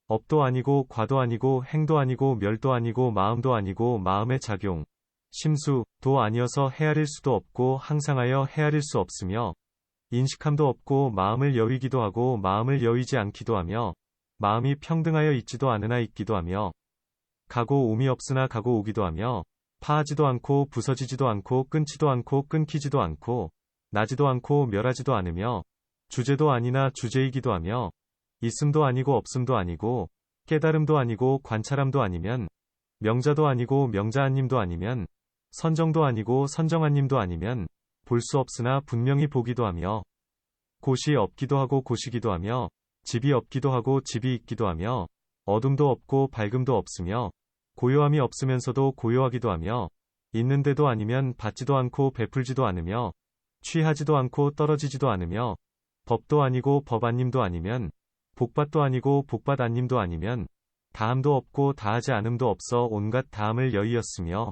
업도 아니고 과도 아니고 행도 아니고 멸도 아니고 마음도 아니고 마음의 작용, 심수도 아니어서 헤아릴 수도 없고 항상하여 헤아릴 수 없으며 인식함도 없고 마음을 여위기도 하고 마음을 여위지 않기도 하며 마음이 평등하여 있지도 않으나 있기도 하며 가고 옴이 없으나 가고 오기도 하며 파하지도 않고 부서지지도 않고 끊지도 않고 끊기지도 않고 나지도 않고 멸하지도 않으며 주제도 아니나 주제이기도 하며 있음도 아니고 없음도 아니고 깨달음도 아니고 관찰함도 아니면 명자도 아니고 명자한님도 아니면 선정도 아니고 선정한님도 아니면 볼 수 없으나 분명히 보기도 하며 곳이 없기도 하고 곳이기도 하며 집이 없기도 하고 집이 있기도 하며 어둠도 없고 밝음도 없으며 고요함이 없으면서도 고요하기도 하며 있는데도 아니면 받지도 않고 베풀지도 않으며 취하지도 않고 떨어지지도 않으며 법도 아니고 법안님도 아니면 복받도 아니고 복받안님도 아니면 다함도 없고 다하지 않음도 없어 온갖 다함을 여의었으며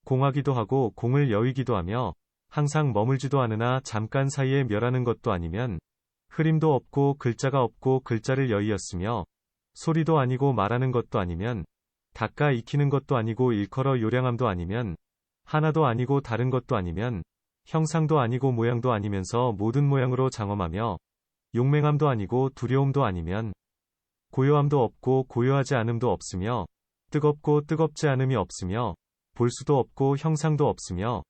공하기도 하고 공을 여의기도 하며 항상 머물지도 않으나 잠깐 사이에 멸하는 것도 아니면 흐림도 없고 글자가 없고 글자를 여의었으며 소리도 아니고 말하는 것도 아니면 닦아 익히는 것도 아니고 일컬어 요량함도 아니면 하나도 아니고 다른 것도 아니면 형상도 아니고 모양도 아니면서 모든 모양으로 장엄하며 용맹함도 아니고 두려움도 아니면 고요함도 없고 고요하지 않음도 없으며 뜨겁고 뜨겁지 않음이 없으며 볼 수도 없고 형상도 없으며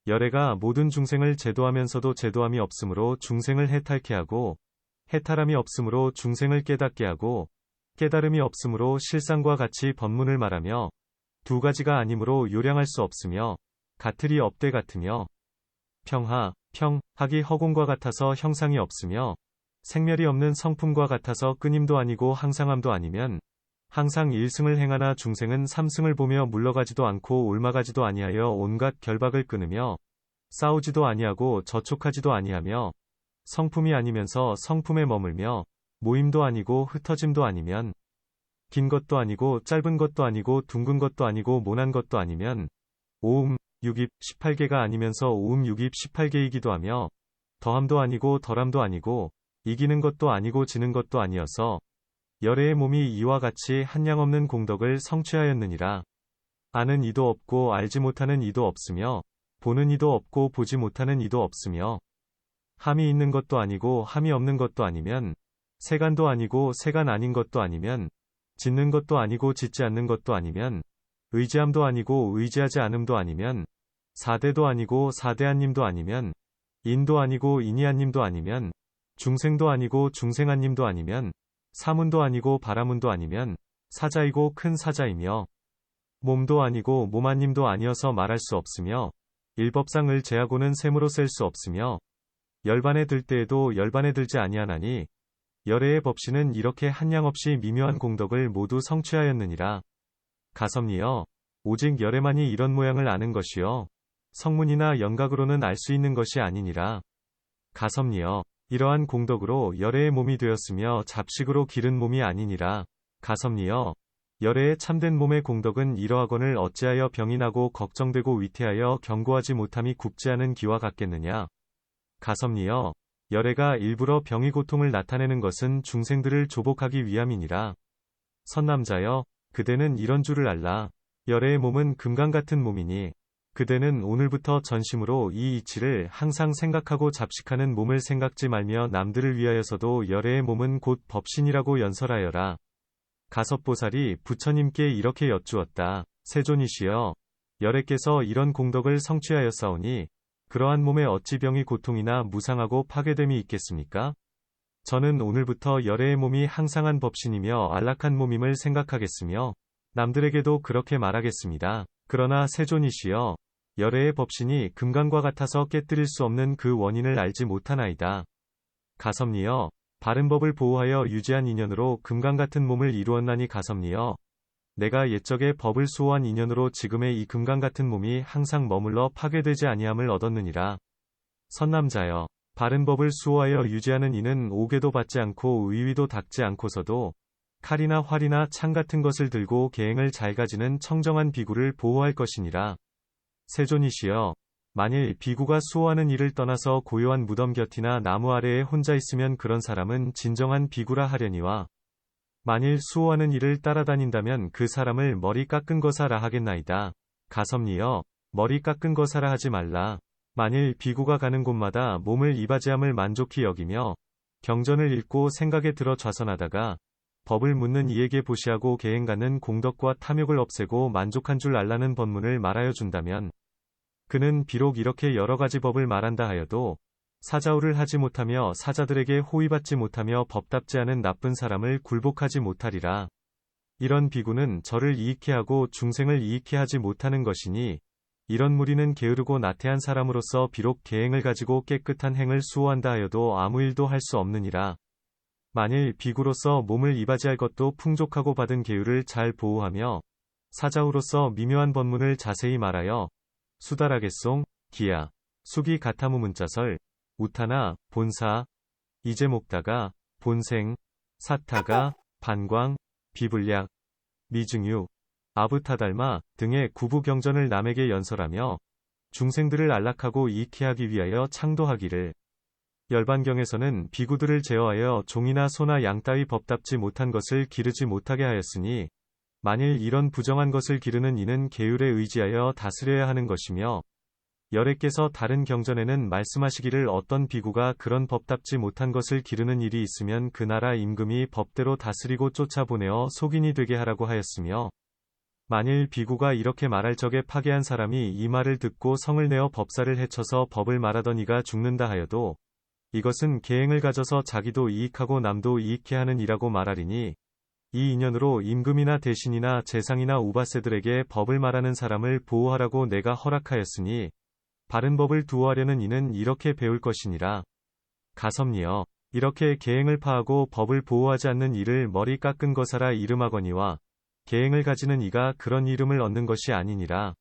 열애가 모든 중생을 제도하면서도 제도함이 없으므로 중생을 해탈케 하고 해탈함이 없으므로 중생을 깨닫게 하고 깨달음이 없으므로 실상과 같이 법문을 말하며 두 가지가 아니므로 요량할 수 없으며 같으리 없되 같으며 평하기 허공과 같아서 형상이 없으며 생멸이 없는 성품과 같아서 끊임도 아니고 항상함도 아니면 항상 일승을 행하나 중생은 삼승을 보며 물러가지도 않고 옮아가지도 아니하여 온갖 결박을 끊으며 싸우지도 아니하고 저촉하지도 아니하며 성품이 아니면서 성품에 머물며 모임도 아니고 흩어짐도 아니면 긴 것도 아니고 짧은 것도 아니고 둥근 것도 아니고 모난 것도 아니면 오음, 육입, 18개가 아니면서 오음, 육입, 18개이기도 하며 더함도 아니고 덜함도 아니고 이기는 것도 아니고 지는 것도 아니어서 열애의 몸이 이와 같이 한량없는 공덕을 성취하였느니라. 아는 이도 없고 알지 못하는 이도 없으며 보는 이도 없고 보지 못하는 이도 없으며 함이 있는 것도 아니고 함이 없는 것도 아니면 세간도 아니고 세간 아닌 것도 아니면 짓는 것도 아니고 짓지 않는 것도 아니면 의지함도 아니고 의지하지 않음도 아니면 사대도 아니고 사대한님도 아니면 인도 아니고 인이한님도 아니면 중생도 아니고 중생한님도 아니면 사문도 아니고 바라문도 아니면 사자이고 큰 사자이며 몸도 아니고 몸한님도 아니어서 말할 수 없으며 일법상을 제하고는 셈으로 셀 수 없으며 열반에 들 때에도 열반에 들지 아니하나니 열애의 법신은 이렇게 한량없이 미묘한 공덕을 모두 성취하였느니라. 가섭니여, 오직 열애만이 이런 모양을 아는 것이요 성문이나 영각으로는 알 수 있는 것이 아니니라. 가섭니여, 이러한 공덕으로 열애의 몸이 되었으며 잡식으로 기른 몸이 아니니라. 가섭니여, 열애의 참된 몸의 공덕은 이러하거늘 어찌하여 병이 나고 걱정되고 위태하여 견고하지 못함이 굽지 않은 기와 같겠느냐. 가섭니여, 열애가 일부러 병이 고통을 나타내는 것은 중생들을 조복하기 위함이니라. 선남자여, 그대는 이런 줄을 알라. 열애의 몸은 금강 같은 몸이니 그대는 오늘부터 전심으로 이 이치를 항상 생각하고 잡식하는 몸을 생각지 말며 남들을 위하여서도 열애의 몸은 곧 법신이라고 연설하여라. 가섭보살이 부처님께 이렇게 여쭈었다. 세존이시여, 열애께서 이런 공덕을 성취하였사오니 그러한 몸에 어찌 병이 고통이나 무상하고 파괴됨이 있겠습니까? 저는 오늘부터 열애의 몸이 항상한 법신이며 안락한 몸임을 생각하겠으며 남들에게도 그렇게 말하겠습니다. 그러나 세존이시여, 열애의 법신이 금강과 같아서 깨뜨릴 수 없는 그 원인을 알지 못하나이다. 가섭니여, 바른 법을 보호하여 유지한 인연으로 금강 같은 몸을 이루었나니 가섭니여, 내가 옛적에 법을 수호한 인연으로 지금의 이 금강 같은 몸이 항상 머물러 파괴되지 아니함을 얻었느니라. 선남자여, 바른 법을 수호하여 유지하는 이는 옥에도 받지 않고 의위도 닦지 않고서도 칼이나 활이나 창 같은 것을 들고 계행을 잘 가지는 청정한 비구를 보호할 것이니라. 세존이시여, 만일 비구가 수호하는 일을 떠나서 고요한 무덤 곁이나 나무 아래에 혼자 있으면 그런 사람은 진정한 비구라 하려니와, 만일 수호하는 일을 따라다닌다면 그 사람을 머리 깎은 거사라 하겠나이다. 가섭니여, 머리 깎은 거사라 하지 말라. 만일 비구가 가는 곳마다 몸을 이바지함을 만족히 여기며 경전을 읽고 생각에 들어 좌선하다가 법을 묻는 이에게 보시하고 계행 갖는 공덕과 탐욕을 없애고 만족한 줄 알라는 법문을 말하여 준다면, 그는 비록 이렇게 여러 가지 법을 말한다 하여도 사자우를 하지 못하며 사자들에게 호의받지 못하며 법답지 않은 나쁜 사람을 굴복하지 못하리라. 이런 비구는 저를 이익해 하고 중생을 이익해 하지 못하는 것이니, 이런 무리는 게으르고 나태한 사람으로서 비록 계행을 가지고 깨끗한 행을 수호한다 하여도 아무 일도 할 수 없느니라. 만일 비구로서 몸을 이바지할 것도 풍족하고 받은 계율을 잘 보호하며 사자우로서 미묘한 법문을 자세히 말하여 수다라겟송, 기야, 수기 가타무 문자설, 우타나, 본사, 이제목다가, 본생, 사타가, 반광, 비불약, 미증유, 아부타달마 등의 구부경전을 남에게 연설하며 중생들을 안락하고 이익해 하기 위하여 창도하기를. 열반경에서는 비구들을 제어하여 종이나 소나 양 따위 법답지 못한 것을 기르지 못하게 하였으니, 만일 이런 부정한 것을 기르는 이는 계율에 의지하여 다스려야 하는 것이며, 열애께서 다른 경전에는 말씀하시기를 어떤 비구가 그런 법답지 못한 것을 기르는 일이 있으면 그 나라 임금이 법대로 다스리고 쫓아보내어 속인이 되게 하라고 하였으며, 만일 비구가 이렇게 말할 적에 파괴한 사람이 이 말을 듣고 성을 내어 법사를 해쳐서 법을 말하던 이가 죽는다 하여도 이것은 계행을 가져서 자기도 이익하고 남도 이익해 하는 이라고 말하리니, 이 인연으로 임금이나 대신이나 재상이나 우바세들에게 법을 말하는 사람을 보호하라고 내가 허락하였으니 바른 법을 두어하려는 이는 이렇게 배울 것이니라. 가섭니여, 이렇게 계행을 파하고 법을 보호하지 않는 이를 머리 깎은 거사라 이름하거니와 계행을 가지는 이가 그런 이름을 얻는 것이 아니니라.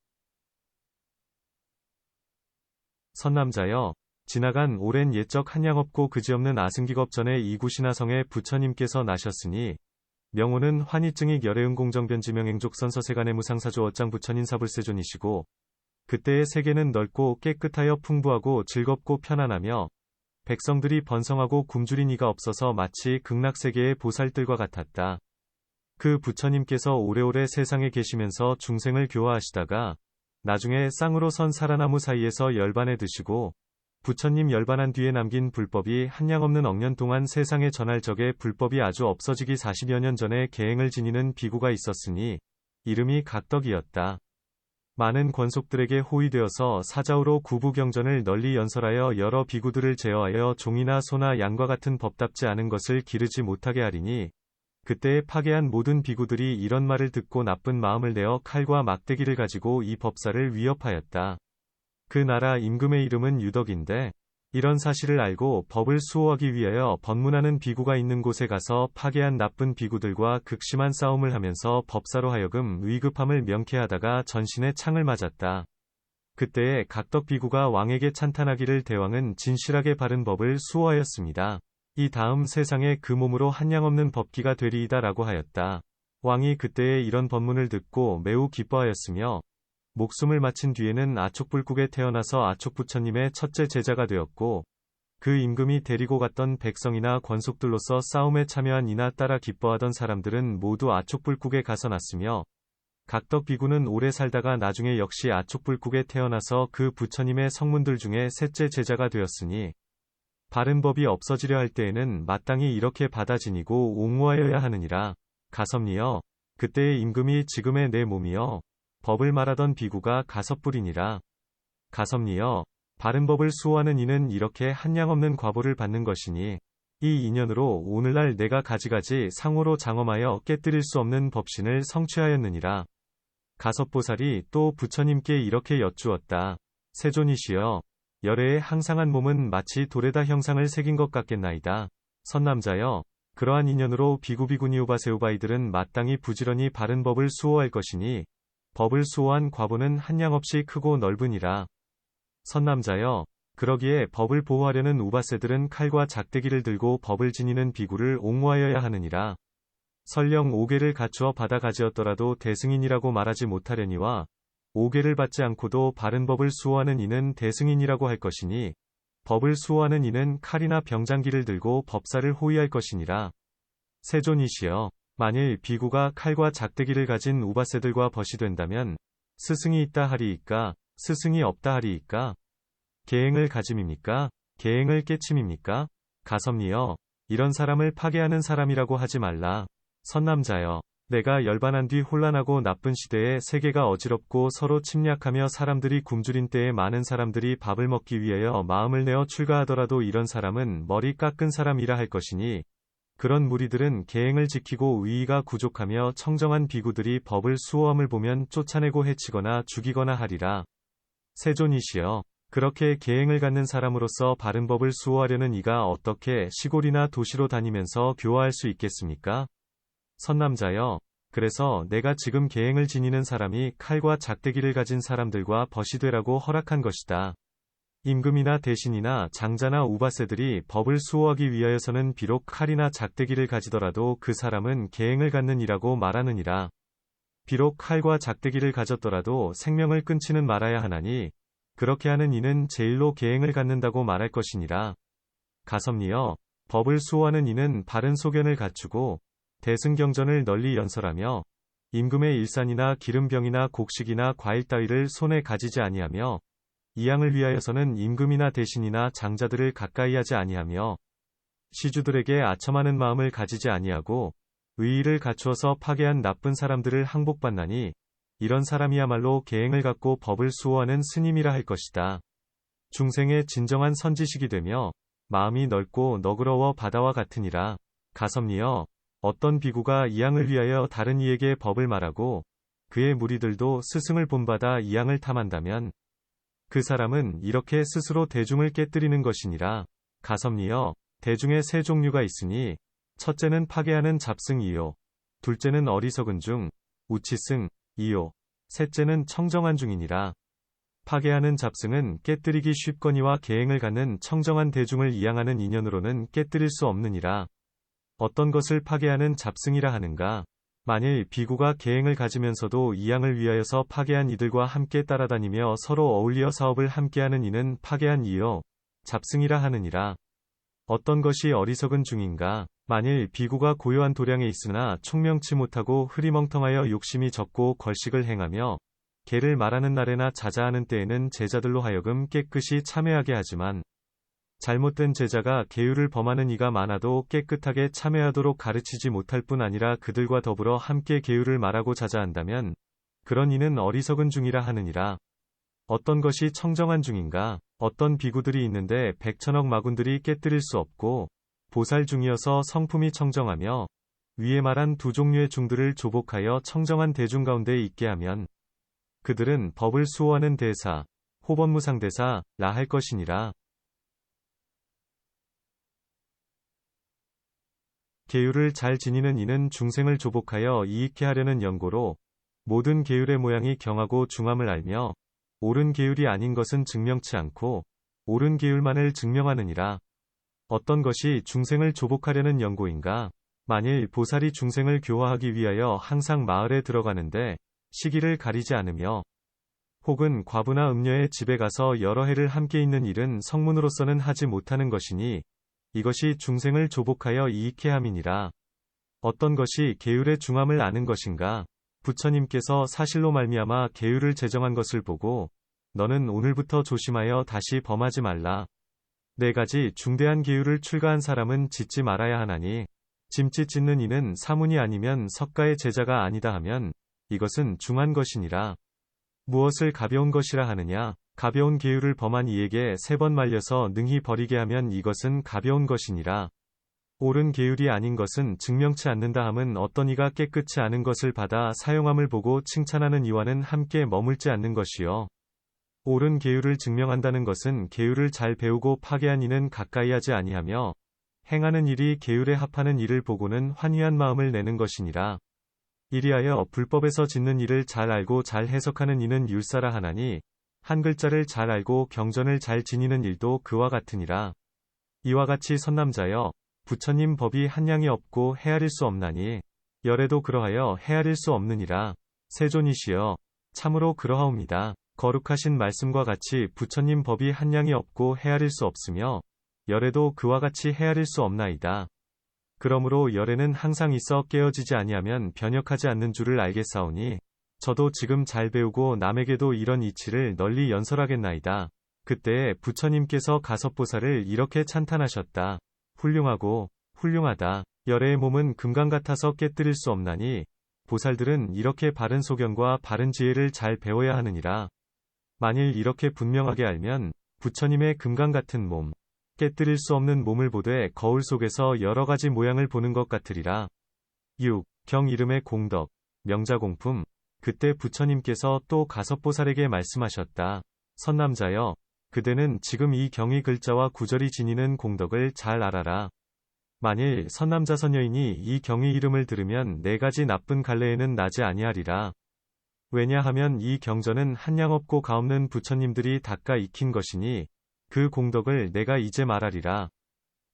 선남자여, 지나간 오랜 옛적 한양없고 그지없는 아승기겁 전에 이구신하성에 부처님께서 나셨으니, 명호는 환희증익 열애응공정변지명행족선 서세간의 무상사조 어짱 부처님사불세존이시고, 그때의 세계는 넓고 깨끗하여 풍부하고 즐겁고 편안하며 백성들이 번성하고 굶주린 이가 없어서 마치 극락세계의 보살들과 같았다. 그 부처님께서 오래오래 세상에 계시면서 중생을 교화하시다가 나중에 쌍으로 선 사라나무 사이에서 열반에 드시고, 부처님 열반한 뒤에 남긴 불법이 한량없는 억년 동안 세상에 전할 적에 불법이 아주 없어지기 40여 년 전에 계행을 지니는 비구가 있었으니 이름이 각덕이었다. 많은 권속들에게 호위되어서 사자우로 구부경전을 널리 연설하여 여러 비구들을 제어하여 종이나 소나 양과 같은 법답지 않은 것을 기르지 못하게 하리니, 그때에 파괴한 모든 비구들이 이런 말을 듣고 나쁜 마음을 내어 칼과 막대기를 가지고 이 법사를 위협하였다. 그 나라 임금의 이름은 유덕인데, 이런 사실을 알고 법을 수호하기 위하여 법문하는 비구가 있는 곳에 가서 파괴한 나쁜 비구들과 극심한 싸움을 하면서 법사로 하여금 위급함을 명쾌하다가 전신에 창을 맞았다. 그때에 각덕 비구가 왕에게 찬탄하기를 대왕은 진실하게 바른 법을 수호하였습니다. 이 다음 세상에 그 몸으로 한량없는 법기가 되리이다 라고 하였다. 왕이 그때에 이런 법문을 듣고 매우 기뻐하였으며, 목숨을 마친 뒤에는 아촉불국에 태어나서 아촉부처님의 첫째 제자가 되었고, 그 임금이 데리고 갔던 백성이나 권속들로서 싸움에 참여한 이나 따라 기뻐하던 사람들은 모두 아촉불국에 가서 났으며, 각덕 비구는 오래 살다가 나중에 역시 아촉불국에 태어나서 그 부처님의 성문들 중에 셋째 제자가 되었으니, 바른 법이 없어지려 할 때에는 마땅히 이렇게 받아 지니고 옹호하여야 하느니라. 가섭니여, 그때의 임금이 지금의 내 몸이여, 법을 말하던 비구가 가섭불이니라. 가섭니여, 바른 법을 수호하는 이는 이렇게 한량없는 과보를 받는 것이니 이 인연으로 오늘날 내가 가지가지 상호로 장엄하여 깨뜨릴 수 없는 법신을 성취하였느니라. 가섭보살이 또 부처님께 이렇게 여쭈었다. 세존이시여, 열애의 항상한 몸은 마치 돌에다 형상을 새긴 것 같겠나이다. 선남자여, 그러한 인연으로 비구비구니오바세오바이들은 마땅히 부지런히 바른 법을 수호할 것이니 법을 수호한 과보는 한량없이 크고 넓으니라. 선남자여, 그러기에 법을 보호하려는 우바세들은 칼과 작대기를 들고 법을 지니는 비구를 옹호하여야 하느니라. 설령 5개를 갖추어 받아 가지었더라도 대승인이라고 말하지 못하려니와 5개를 받지 않고도 바른 법을 수호하는 이는 대승인이라고 할 것이니 법을 수호하는 이는 칼이나 병장기를 들고 법사를 호위할 것이니라. 세존이시여, 만일 비구가 칼과 작대기를 가진 우바세들과 벗이 된다면 스승이 있다 하리이까, 스승이 없다 하리이까? 계행을 가짐입니까? 계행을 깨침입니까? 가섭니여, 이런 사람을 파괴하는 사람이라고 하지 말라. 선남자여, 내가 열반한 뒤 혼란하고 나쁜 시대에 세계가 어지럽고 서로 침략하며 사람들이 굶주린 때에 많은 사람들이 밥을 먹기 위하여 마음을 내어 출가하더라도 이런 사람은 머리 깎은 사람이라 할 것이니 그런 무리들은 계행을 지키고 의의가 부족하며 청정한 비구들이 법을 수호함을 보면 쫓아내고 해치거나 죽이거나 하리라. 세존이시여, 그렇게 계행을 갖는 사람으로서 바른 법을 수호하려는 이가 어떻게 시골이나 도시로 다니면서 교화할 수 있겠습니까? 선남자여, 그래서 내가 지금 계행을 지니는 사람이 칼과 작대기를 가진 사람들과 벗이 되라고 허락한 것이다. 임금이나 대신이나 장자나 우바세들이 법을 수호하기 위하여서는 비록 칼이나 작대기를 가지더라도 그 사람은 계행을 갖는 이라고 말하느니라. 비록 칼과 작대기를 가졌더라도 생명을 끊지는 말아야 하나니 그렇게 하는 이는 제일로 계행을 갖는다고 말할 것이니라. 가섭니여, 법을 수호하는 이는 바른 소견을 갖추고 대승경전을 널리 연설하며 임금의 일산이나 기름병이나 곡식이나 과일 따위를 손에 가지지 아니하며 이양을 위하여서는 임금이나 대신이나 장자들을 가까이 하지 아니하며 시주들에게 아첨하는 마음을 가지지 아니하고 의의를 갖추어서 파괴한 나쁜 사람들을 항복받나니 이런 사람이야말로 계행을 갖고 법을 수호하는 스님이라 할 것이다. 중생의 진정한 선지식이 되며 마음이 넓고 너그러워 바다와 같으니라. 가섭니여, 어떤 비구가 이양을 위하여 다른 이에게 법을 말하고 그의 무리들도 스승을 본받아 이양을 탐한다면 그 사람은 이렇게 스스로 대중을 깨뜨리는 것이니라. 가섭니여, 대중에 세 종류가 있으니 첫째는 파괴하는 잡승이요, 둘째는 어리석은 중, 우치승 이요, 셋째는 청정한 중이니라. 파괴하는 잡승은 깨뜨리기 쉽거니와 계행을 갖는 청정한 대중을 이양하는 인연으로는 깨뜨릴 수 없느니라. 어떤 것을 파괴하는 잡승이라 하는가? 만일 비구가 계행을 가지면서도 이양을 위하여서 파괴한 이들과 함께 따라다니며 서로 어울려 사업을 함께하는 이는 파괴한 이요, 잡승이라 하느니라. 어떤 것이 어리석은 중인가? 만일 비구가 고요한 도량에 있으나 총명치 못하고 흐리멍텅하여 욕심이 적고 걸식을 행하며 개를 말하는 날에나 자자하는 때에는 제자들로 하여금 깨끗이 참회하게 하지만 잘못된 제자가 계율을 범하는 이가 많아도 깨끗하게 참회하도록 가르치지 못할 뿐 아니라 그들과 더불어 함께 계율을 말하고 자자한다면 그런 이는 어리석은 중이라 하느니라. 어떤 것이 청정한 중인가? 어떤 비구들이 있는데 백천억 마군들이 깨뜨릴 수 없고 보살 중이어서 성품이 청정하며 위에 말한 두 종류의 중들을 조복하여 청정한 대중 가운데 있게 하면 그들은 법을 수호하는 대사, 호법무상대사라 할 것이니라. 계율을 잘 지니는 이는 중생을 조복하여 이익케 하려는 연고로 모든 계율의 모양이 경하고 중함을 알며 옳은 계율이 아닌 것은 증명치 않고 옳은 계율만을 증명하느니라. 어떤 것이 중생을 조복하려는 연고인가? 만일 보살이 중생을 교화하기 위하여 항상 마을에 들어가는데 시기를 가리지 않으며 혹은 과부나 음녀의 집에 가서 여러 해를 함께 있는 일은 성문으로서는 하지 못하는 것이니 이것이 중생을 조복하여 이익케 함이니라. 어떤 것이 계율의 중함을 아는 것인가? 부처님께서 사실로 말미암아 계율을 제정한 것을 보고 너는 오늘부터 조심하여 다시 범하지 말라. 4가지 중대한 계율을 출가한 사람은 짓지 말아야 하나니 짐짓 짓는 이는 사문이 아니면 석가의 제자가 아니다 하면 이것은 중한 것이니라. 무엇을 가벼운 것이라 하느냐? 가벼운 계율을 범한 이에게 3번 말려서 능히 버리게 하면 이것은 가벼운 것이니라. 옳은 계율이 아닌 것은 증명치 않는다 함은 어떤 이가 깨끗이 아는 것을 받아 사용함을 보고 칭찬하는 이와는 함께 머물지 않는 것이요. 옳은 계율을 증명한다는 것은 계율을 잘 배우고 파괴한 이는 가까이 하지 아니하며 행하는 일이 계율에 합하는 일을 보고는 환희한 마음을 내는 것이니라. 이리하여 불법에서 짓는 일을 잘 알고 잘 해석하는 이는 율사라 하나니 한 글자를 잘 알고 경전을 잘 지니는 일도 그와 같으니라. 이와 같이 선남자여 부처님 법이 한량이 없고 헤아릴 수 없나니 열애도 그러하여 헤아릴 수 없느니라. 세존이시여 참으로 그러하옵니다. 거룩하신 말씀과 같이 부처님 법이 한량이 없고 헤아릴 수 없으며 열애도 그와 같이 헤아릴 수 없나이다. 그러므로 열애는 항상 있어 깨어지지 아니하면 변혁하지 않는 줄을 알겠사오니 저도 지금 잘 배우고 남에게도 이런 이치를 널리 연설하겠나이다. 그때에 부처님께서 가섭보살을 이렇게 찬탄하셨다. 훌륭하고 훌륭하다. 열애의 몸은 금강 같아서 깨뜨릴 수 없나니 보살들은 이렇게 바른 소견과 바른 지혜를 잘 배워야 하느니라. 만일 이렇게 분명하게 알면 부처님의 금강 같은 몸, 깨뜨릴 수 없는 몸을 보되 거울 속에서 여러 가지 모양을 보는 것 같으리라. 6. 경 이름의 공덕, 명자공품. 그때 부처님께서 또 가섭보살에게 말씀하셨다. 선남자여, 그대는 지금 이 경의 글자와 구절이 지니는 공덕을 잘 알아라. 만일 선남자 선여인이 이 경의 이름을 들으면 4가지 나쁜 갈래에는 나지 아니하리라. 왜냐하면 이 경전은 한량 없고 가없는 부처님들이 닦아 익힌 것이니 그 공덕을 내가 이제 말하리라.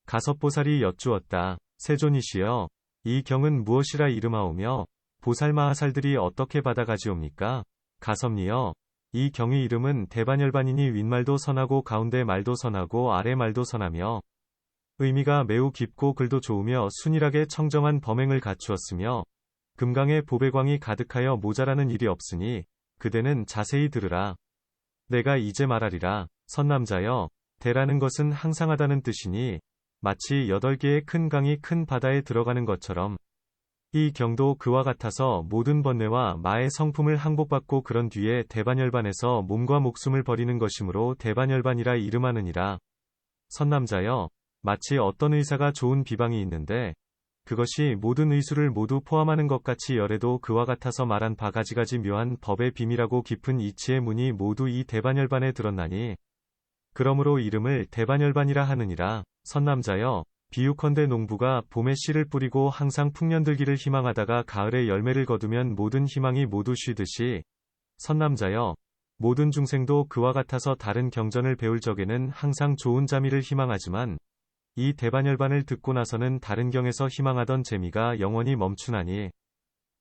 가섭보살이 여쭈었다. 세존이시여, 이 경은 무엇이라 이름하오며 보살마하살들이 어떻게 받아가지옵니까? 가섭니여, 이 경의 이름은 대반열반이니 윗말도 선하고 가운데 말도 선하고 아래 말도 선하며 의미가 매우 깊고 글도 좋으며 순일하게 청정한 범행을 갖추었으며 금강에 보배광이 가득하여 모자라는 일이 없으니 그대는 자세히 들으라. 내가 이제 말하리라. 선남자여, 대라는 것은 항상하다는 뜻이니 마치 8개의 큰 강이 큰 바다에 들어가는 것처럼 이 경도 그와 같아서 모든 번뇌와 마의 성품을 항복받고 그런 뒤에 대반열반에서 몸과 목숨을 버리는 것이므로 대반열반이라 이름하느니라. 선남자여, 마치 어떤 의사가 좋은 비방이 있는데 그것이 모든 의술을 모두 포함하는 것 같이 열애도 그와 같아서 말한 바 가지가지 묘한 법의 비밀하고 깊은 이치의 문이 모두 이 대반열반에 들었나니 그러므로 이름을 대반열반이라 하느니라. 선남자여, 비유컨대 농부가 봄에 씨를 뿌리고 항상 풍년들기를 희망하다가 가을에 열매를 거두면 모든 희망이 모두 쉬듯이 선남자여, 모든 중생도 그와 같아서 다른 경전을 배울 적에는 항상 좋은 자미를 희망하지만 이 대반열반을 듣고 나서는 다른 경에서 희망하던 재미가 영원히 멈추나니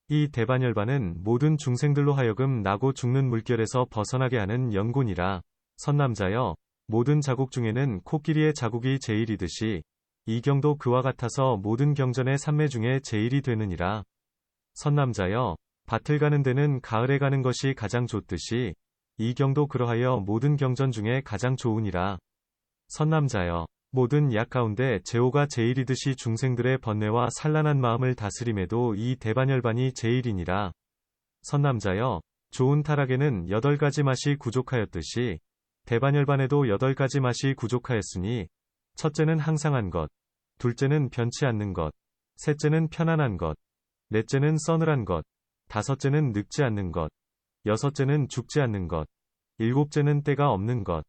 이 대반열반은 모든 중생들로 하여금 나고 죽는 물결에서 벗어나게 하는 연곤이라. 선남자여, 모든 자국 중에는 코끼리의 자국이 제일이듯이 이 경도 그와 같아서 모든 경전의 삼매 중에 제일이 되느니라. 선남자여, 밭을 가는 데는 가을에 가는 것이 가장 좋듯이 이 경도 그러하여 모든 경전 중에 가장 좋으니라. 선남자여, 모든 약 가운데 제오가 제일이듯이 중생들의 번뇌와 산란한 마음을 다스림에도 이 대반열반이 제일이니라. 선남자여, 좋은 타락에는 8가지 맛이 구족하였듯이 대반열반에도 8가지 맛이 구족하였으니 첫째는 항상한 것, 둘째는 변치 않는 것, 셋째는 편안한 것, 넷째는 서늘한 것, 다섯째는 늙지 않는 것, 여섯째는 죽지 않는 것, 일곱째는 때가 없는 것,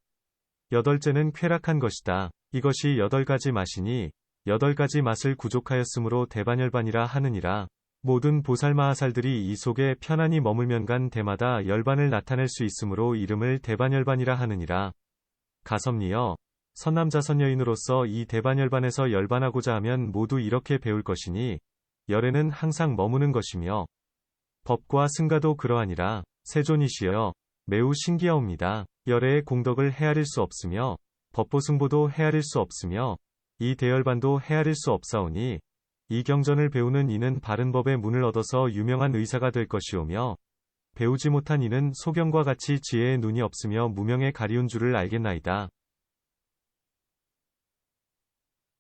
여덟째는 쾌락한 것이다. 이것이 8가지 맛이니 8가지 맛을 구족하였으므로 대반열반이라 하느니라. 모든 보살마하살들이 이 속에 편안히 머물면 간 대마다 열반을 나타낼 수 있으므로 이름을 대반열반이라 하느니라. 가섭니여, 선남자 선여인으로서 이 대반열반에서 열반하고자 하면 모두 이렇게 배울 것이니 열애는 항상 머무는 것이며 법과 승가도 그러하니라. 세존이시여, 매우 신기하옵니다. 열애의 공덕을 헤아릴 수 없으며 법보승보도 헤아릴 수 없으며 이 대열반도 헤아릴 수 없사오니 이 경전을 배우는 이는 바른 법의 문을 얻어서 유명한 의사가 될 것이오며 배우지 못한 이는 소경과 같이 지혜의 눈이 없으며 무명에 가리운 줄을 알겠나이다.